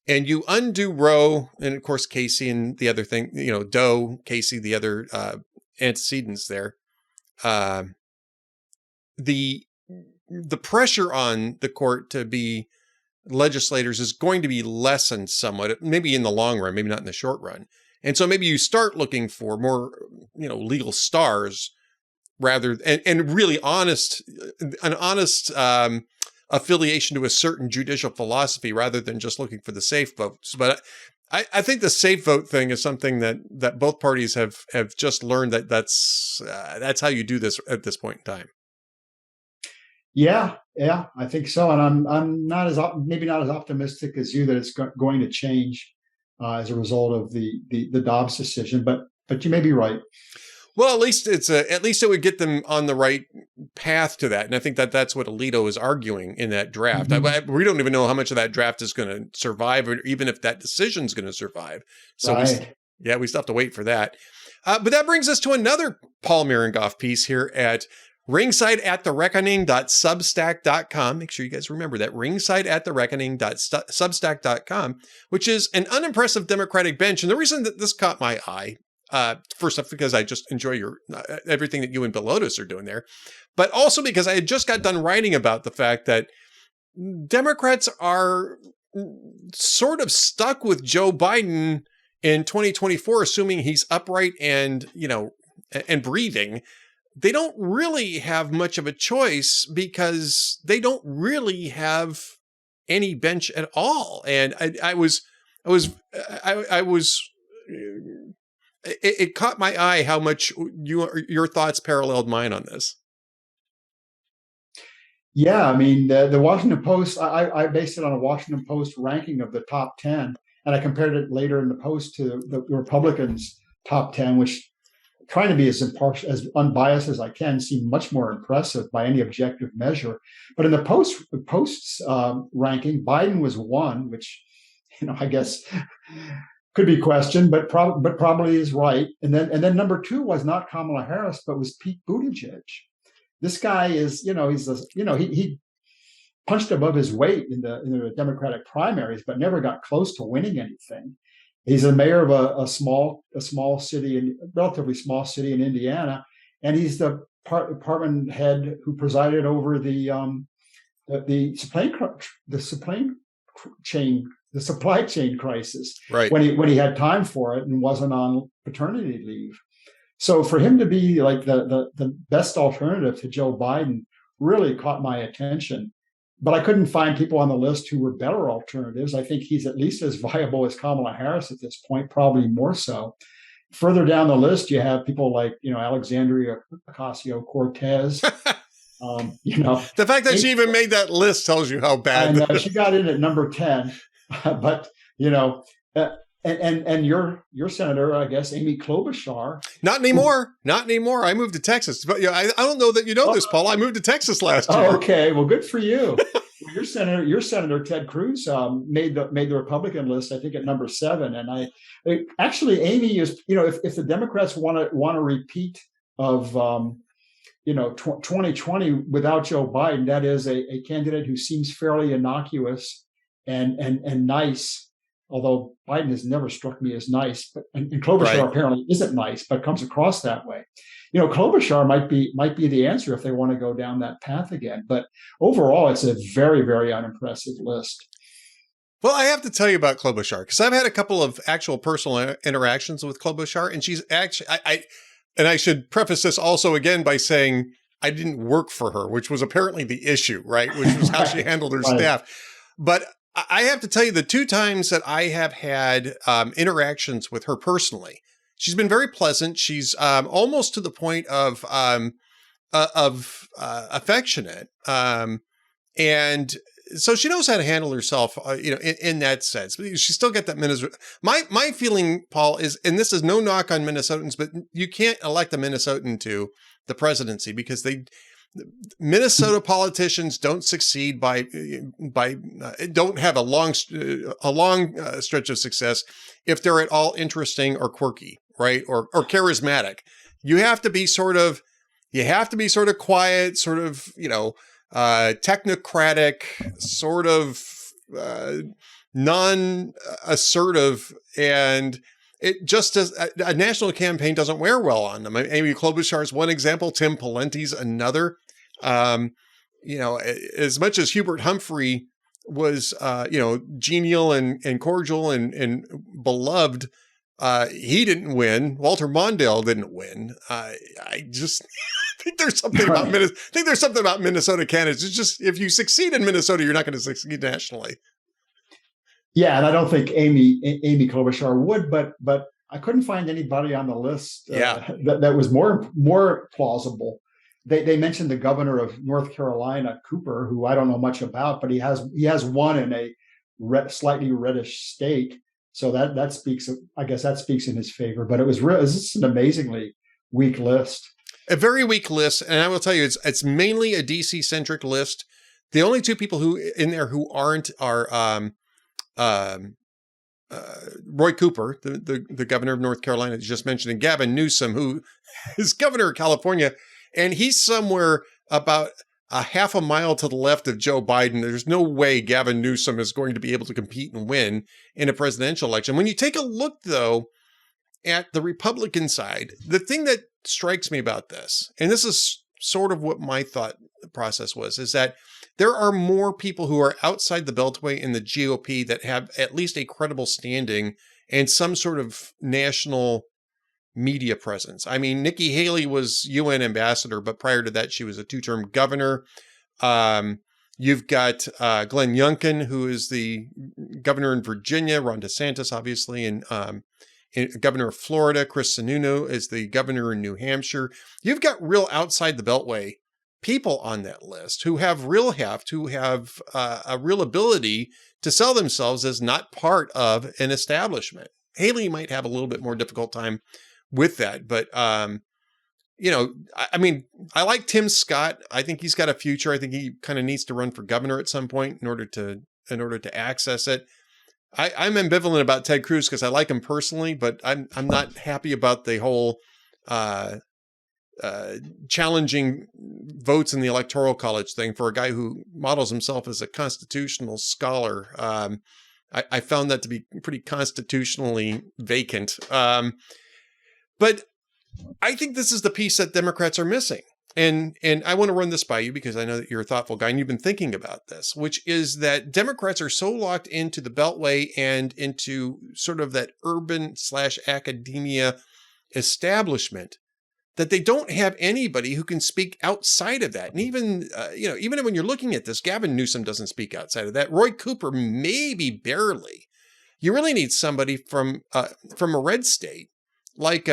and you undo Roe and of course Casey and the other thing, Doe, Casey, the other antecedents there. The pressure on the court to be legislators is going to be lessened somewhat, maybe in the long run, maybe not in the short run. And so maybe you start looking for more, legal stars rather and really an honest affiliation to a certain judicial philosophy rather than just looking for the safe votes. But I think the safe vote thing is something that both parties have just learned that's how you do this at this point in time. Yeah, I think so, and I'm not maybe not as optimistic as you that it's going to change as a result of the Dobbs decision, but you may be right. Well, at least it would get them on the right path to that, and I think that's what Alito is arguing in that draft. Mm-hmm. We don't even know how much of that draft is going to survive, or even if that decision is going to survive. So right. we still have to wait for that. But that brings us to another Paul Mirengoff piece here at ringsideatthereckoning.substack.com. Make sure you guys remember that, ringsideatthereckoning.substack.com, which is an unimpressive Democratic bench. And the reason that this caught my eye, first off, because I just enjoy everything that you and Bill Otis are doing there, but also because I had just got done writing about the fact that Democrats are sort of stuck with Joe Biden in 2024, assuming he's upright and breathing. They don't really have much of a choice because they don't really have any bench at all. And it caught my eye how much your thoughts paralleled mine on this. Yeah, I mean, the Washington Post, I based it on a Washington Post ranking of the top 10, and I compared it later in the Post to the Republicans' top 10, which, trying to be as impartial, as unbiased as I can, seemed much more impressive by any objective measure. But in the Post's ranking, Biden was 1, which, I guess could be questioned, but probably is right. And then number 2 was not Kamala Harris, but was Pete Buttigieg. This guy is, he punched above his weight in the Democratic primaries, but never got close to winning anything. He's the mayor of a small city, relatively small city in Indiana, and he's the department head who presided over the supply chain crisis, right, when he had time for it and wasn't on paternity leave. So for him to be like the best alternative to Joe Biden really caught my attention. But I couldn't find people on the list who were better alternatives. I think he's at least as viable as Kamala Harris at this point, probably more so. Further down the list, you have people like, Alexandria Ocasio-Cortez. The fact that she even made that list tells you how bad. And she got in at number 10. But, and your senator, I guess, Amy Klobuchar. Not anymore. Not anymore. I moved to Texas. But I don't know that you know this, Paul. I moved to Texas last year. Oh, okay. Well, good for you. Your senator Ted Cruz made the Republican list, I think, at number 7. And actually Amy is, if the Democrats want to repeat of 2020 without Joe Biden, that is a candidate who seems fairly innocuous and nice. Although Biden has never struck me as nice, and Klobuchar apparently isn't nice, but comes across that way. Klobuchar might be the answer if they want to go down that path again. But overall, it's a very, very unimpressive list. Well, I have to tell you about Klobuchar because I've had a couple of actual personal interactions with Klobuchar, and she's actually and I should preface this also again by saying I didn't work for her, which was apparently the issue, right? Which was how she handled her staff, but. I have to tell you, the 2 times that I have had interactions with her personally, she's been very pleasant. She's almost to the point of affectionate, and so she knows how to handle herself, in that sense. But she still got that Minnesota. My feeling, Paul, is, and this is no knock on Minnesotans, but you can't elect a Minnesotan to the presidency because Minnesota politicians don't succeed by don't have a long stretch of success if they're at all interesting or quirky, right? Or charismatic. You have to be sort of quiet, sort of, technocratic, sort of non-assertive, and it just as a national campaign doesn't wear well on them. Amy Klobuchar is one example. Tim Pawlenty's another. As much as Hubert Humphrey was, genial and cordial and beloved, he didn't win. Walter Mondale didn't win. I just think there's something about Minnesota candidates. It's just, if you succeed in Minnesota, you're not going to succeed nationally. Yeah, and I don't think Amy Klobuchar would, but I couldn't find anybody on the list that was more plausible. They mentioned the governor of North Carolina, Cooper, who I don't know much about, but he has won in a slightly reddish state, so that speaks. I guess that speaks in his favor. But it was an amazingly weak list. A very weak list, and I will tell you, it's mainly a DC centric list. The only two people who in there who aren't are Roy Cooper, the governor of North Carolina that you just mentioned, and Gavin Newsom, who is governor of California, and he's somewhere about a half a mile to the left of Joe Biden. There's no way Gavin Newsom is going to be able to compete and win in a presidential election. When you take a look, though, at the Republican side, the thing that strikes me about this, and this is sort of what my thought process was, is that there are more people who are outside the Beltway in the GOP that have at least a credible standing and some sort of national media presence. I mean, Nikki Haley was UN ambassador, but prior to that, she was a 2-term governor. You've got Glenn Youngkin, who is the governor in Virginia, Ron DeSantis, obviously, and governor of Florida. Chris Sununu is the governor in New Hampshire. You've got real outside the Beltway people on that list who have real heft, who have a real ability to sell themselves as not part of an establishment. Haley might have a little bit more difficult time with that, but I mean, I like Tim Scott. I think he's got a future. I think he kind of needs to run for governor at some point in order to access it. I'm ambivalent about Ted Cruz because I like him personally, but I'm not happy about the whole challenging votes in the Electoral College thing for a guy who models himself as a constitutional scholar. I found that to be pretty constitutionally vacant. But I think this is the piece that Democrats are missing. And I want to run this by you because I know that you're a thoughtful guy and you've been thinking about this, which is that Democrats are so locked into the Beltway and into sort of that urban/academia establishment that they don't have anybody who can speak outside of that. And even when you're looking at this, Gavin Newsom doesn't speak outside of that. Roy Cooper, maybe barely. You really need somebody from a red state like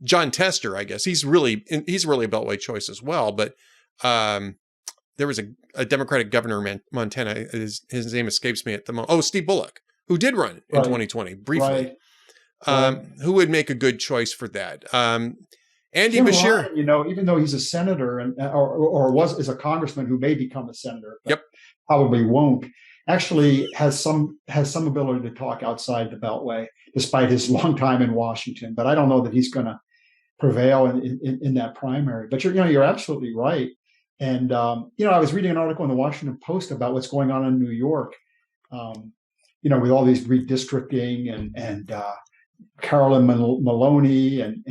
John Tester, I guess. He's really a Beltway choice as well. But there was a Democratic governor in Montana. His name escapes me at the moment. Oh, Steve Bullock, who did run in 2020 briefly. Right. Who would make a good choice for that? Andy Jim Beshear, Ryan, even though he's a senator and is a congressman who may become a senator, yep, probably won't. Actually, has some ability to talk outside the Beltway, despite his long time in Washington. But I don't know that he's going to prevail in that primary. But you're absolutely right. And I was reading an article in the Washington Post about what's going on in New York. With all these redistricting and Carolyn Maloney and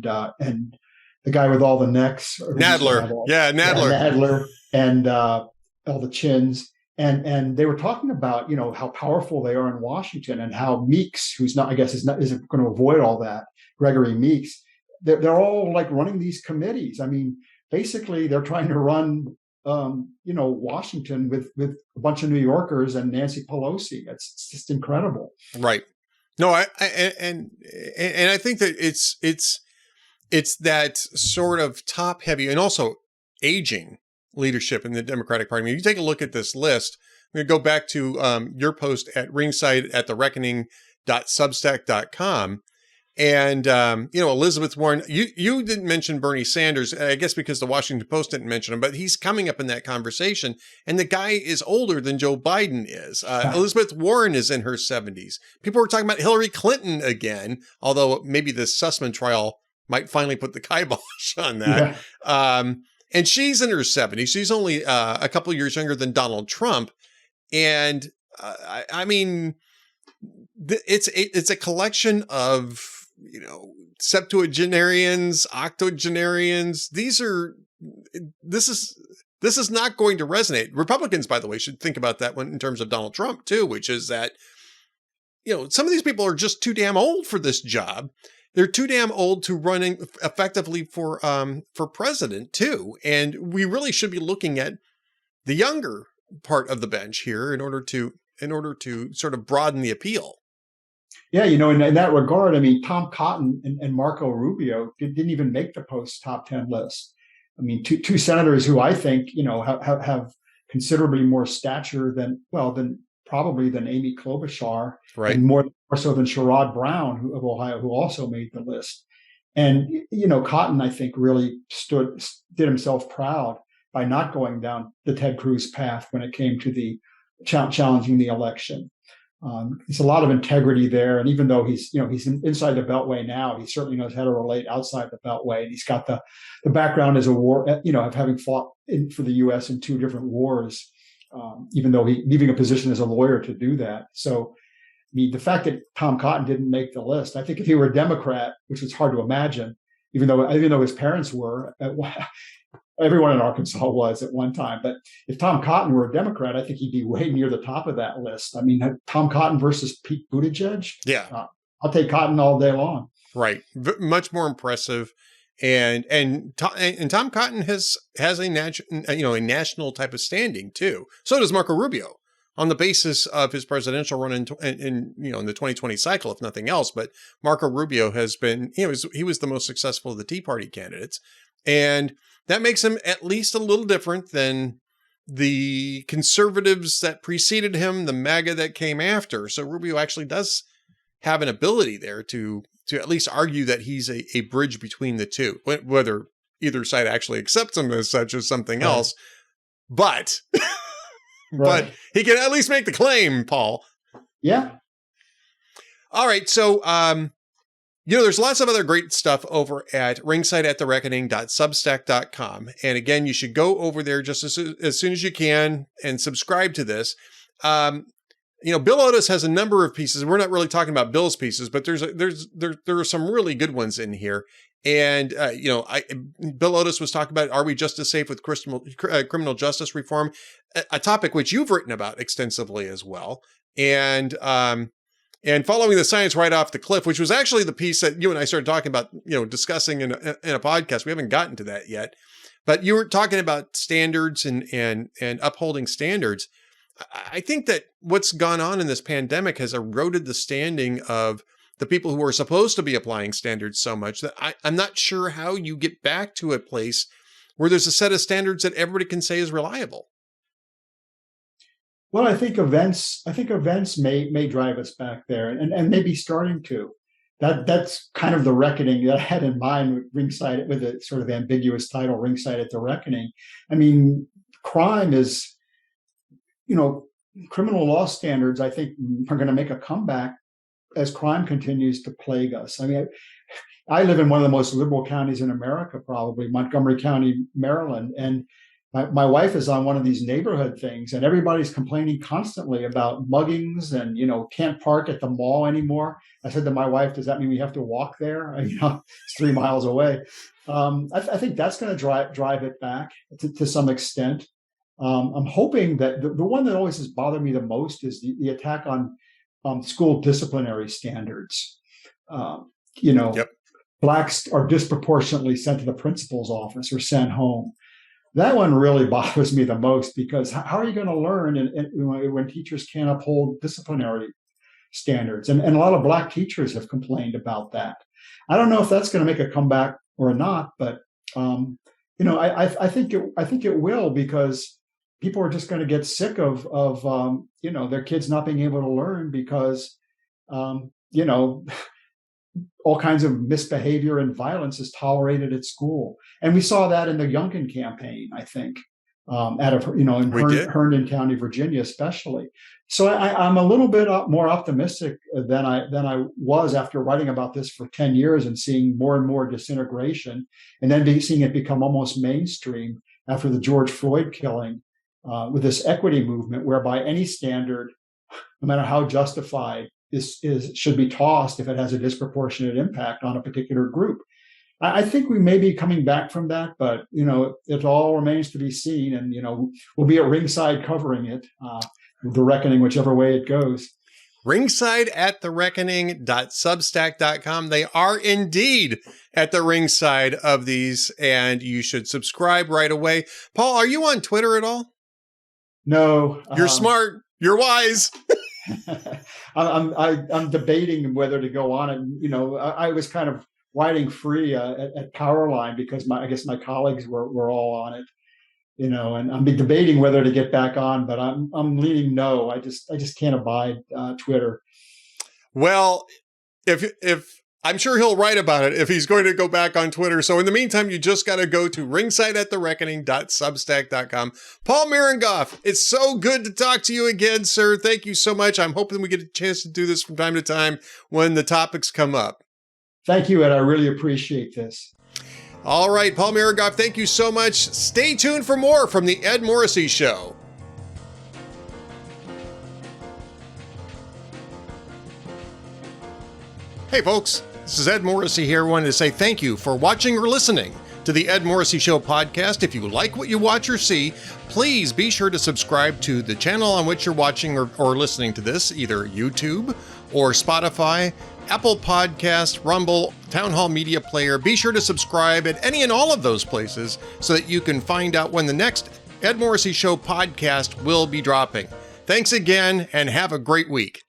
the guy with all the necks, Nadler, Nadler, and all the chins, and they were talking about how powerful they are in Washington and how Meeks, who's not, I guess, isn't going to avoid all that, Gregory Meeks, they're all like running these committees. I mean, basically, they're trying to run Washington with a bunch of New Yorkers and Nancy Pelosi. It's just incredible. Right. No, I think that it's that sort of top heavy and also aging leadership in the Democratic Party. I mean, you take a look at this list. I'm going to go back to your post at ringside@thereckoning.substack.com. And, Elizabeth Warren, you didn't mention Bernie Sanders, I guess because the Washington Post didn't mention him, but he's coming up in that conversation. And the guy is older than Joe Biden is. Elizabeth Warren is in her 70s. People were talking about Hillary Clinton again, although maybe the Sussman trial might finally put the kibosh on that. Yeah. And she's in her 70s. She's only a couple years younger than Donald Trump. And I mean, it's a collection of, septuagenarians, octogenarians. This is not going to resonate. Republicans, by the way, should think about that one in terms of Donald Trump too, which is that, some of these people are just too damn old for this job. They're too damn old to running effectively for president too. And we really should be looking at the younger part of the bench here in order to sort of broaden the appeal. Yeah, in that regard, I mean, Tom Cotton and Marco Rubio didn't even make the Post's top 10 list. I mean, two senators who I think, have considerably more stature than Amy Klobuchar, right, and more so than Sherrod Brown of Ohio, who also made the list. And, Cotton, I think, really did himself proud by not going down the Ted Cruz path when it came to the challenging the election. There's a lot of integrity there, and even though he's inside the Beltway now, he certainly knows how to relate outside the Beltway, and he's got the background as a war, of having fought for the U.S. in 2 different wars, even though he leaving a position as a lawyer to do that. So, I mean, the fact that Tom Cotton didn't make the list, I think if he were a Democrat, which is hard to imagine, even though his parents were. Everyone in Arkansas was at one time. But if Tom Cotton were a Democrat, I think he'd be way near the top of that list. I mean, Tom Cotton versus Pete Buttigieg. Yeah. I'll take Cotton all day long. Right. Much more impressive. And Tom Cotton has a national type of standing too. So does Marco Rubio on the basis of his presidential run in the 2020 cycle, if nothing else. But Marco Rubio has been, he was the most successful of the Tea Party candidates. And that makes him at least a little different than the conservatives that preceded him, the MAGA that came after. So Rubio actually does have an ability there to at least argue that he's a bridge between the two, whether either side actually accepts him as such as something else. But, but he can at least make the claim, Paul. Yeah. All right. So, there's lots of other great stuff over at ringside@thereckoning.substack.com. And again, you should go over there just as soon as you can and subscribe to this. Bill Otis has a number of pieces. We're not really talking about Bill's pieces, but there are some really good ones in here. And, Bill Otis was talking about, are we just as safe with criminal justice reform? A topic which you've written about extensively as well. And following the science right off the cliff, which was actually the piece that you and I started talking about, discussing in a podcast. We haven't gotten to that yet, but you were talking about standards and upholding standards. I think that what's gone on in this pandemic has eroded the standing of the people who are supposed to be applying standards so much that I'm not sure how you get back to a place where there's a set of standards that everybody can say is reliable. Well, I think events may drive us back there, and maybe starting to. That's kind of the reckoning that I had in mind with Ringside, with a sort of ambiguous title, Ringside at the Reckoning. I mean, crime is, criminal law standards, I think, are going to make a comeback as crime continues to plague us. I mean, I live in one of the most liberal counties in America, probably Montgomery County, Maryland, and my wife is on one of these neighborhood things, and everybody's complaining constantly about muggings and, can't park at the mall anymore. I said to my wife, does that mean we have to walk there? It's 3 miles away. I think that's going to drive it back to some extent. I'm hoping that the one that always has bothered me the most is the attack on school disciplinary standards. Yep. Blacks are disproportionately sent to the principal's office or sent home. That one really bothers me the most, because how are you going to learn when teachers can't uphold disciplinary standards? And a lot of Black teachers have complained about that. I don't know if that's going to make a comeback or not, but I think it will, because people are just going to get sick of their kids not being able to learn because all kinds of misbehavior and violence is tolerated at school. And we saw that in the Youngkin campaign, I think, in Herndon County, Virginia, especially. So I'm a little bit more optimistic than I was after writing about this for 10 years and seeing more and more disintegration, and then seeing it become almost mainstream after the George Floyd killing, with this equity movement whereby any standard, no matter how justified, should be tossed if it has a disproportionate impact on a particular group. I think we may be coming back from that, but it all remains to be seen, and we'll be at ringside covering it, the reckoning, whichever way it goes. Ringside at thereckoning.substack.com. They are indeed at the ringside of these, and you should subscribe right away. Paul, are you on Twitter at all? No. You're smart. You're wise. I'm debating whether to go on it. I was kind of riding free at Powerline because I guess my colleagues were all on it, and I'm debating whether to get back on, but I'm leaning no. I just can't abide Twitter. Well, if I'm sure he'll write about it if he's going to go back on Twitter. So in the meantime, you just got to go to ringsideatthereckoning.substack.com. Paul Mirengoff, it's so good to talk to you again, sir. Thank you so much. I'm hoping we get a chance to do this from time to time when the topics come up. Thank you, Ed. I really appreciate this. All right, Paul Mirengoff, thank you so much. Stay tuned for more from the Ed Morrissey Show. Hey, folks. This is Ed Morrissey here. I wanted to say thank you for watching or listening to the Ed Morrissey Show podcast. If you like what you watch or see, please be sure to subscribe to the channel on which you're watching or listening to this, either YouTube or Spotify, Apple Podcast, Rumble, Town Hall Media Player. Be sure to subscribe at any and all of those places so that you can find out when the next Ed Morrissey Show podcast will be dropping. Thanks again, and have a great week.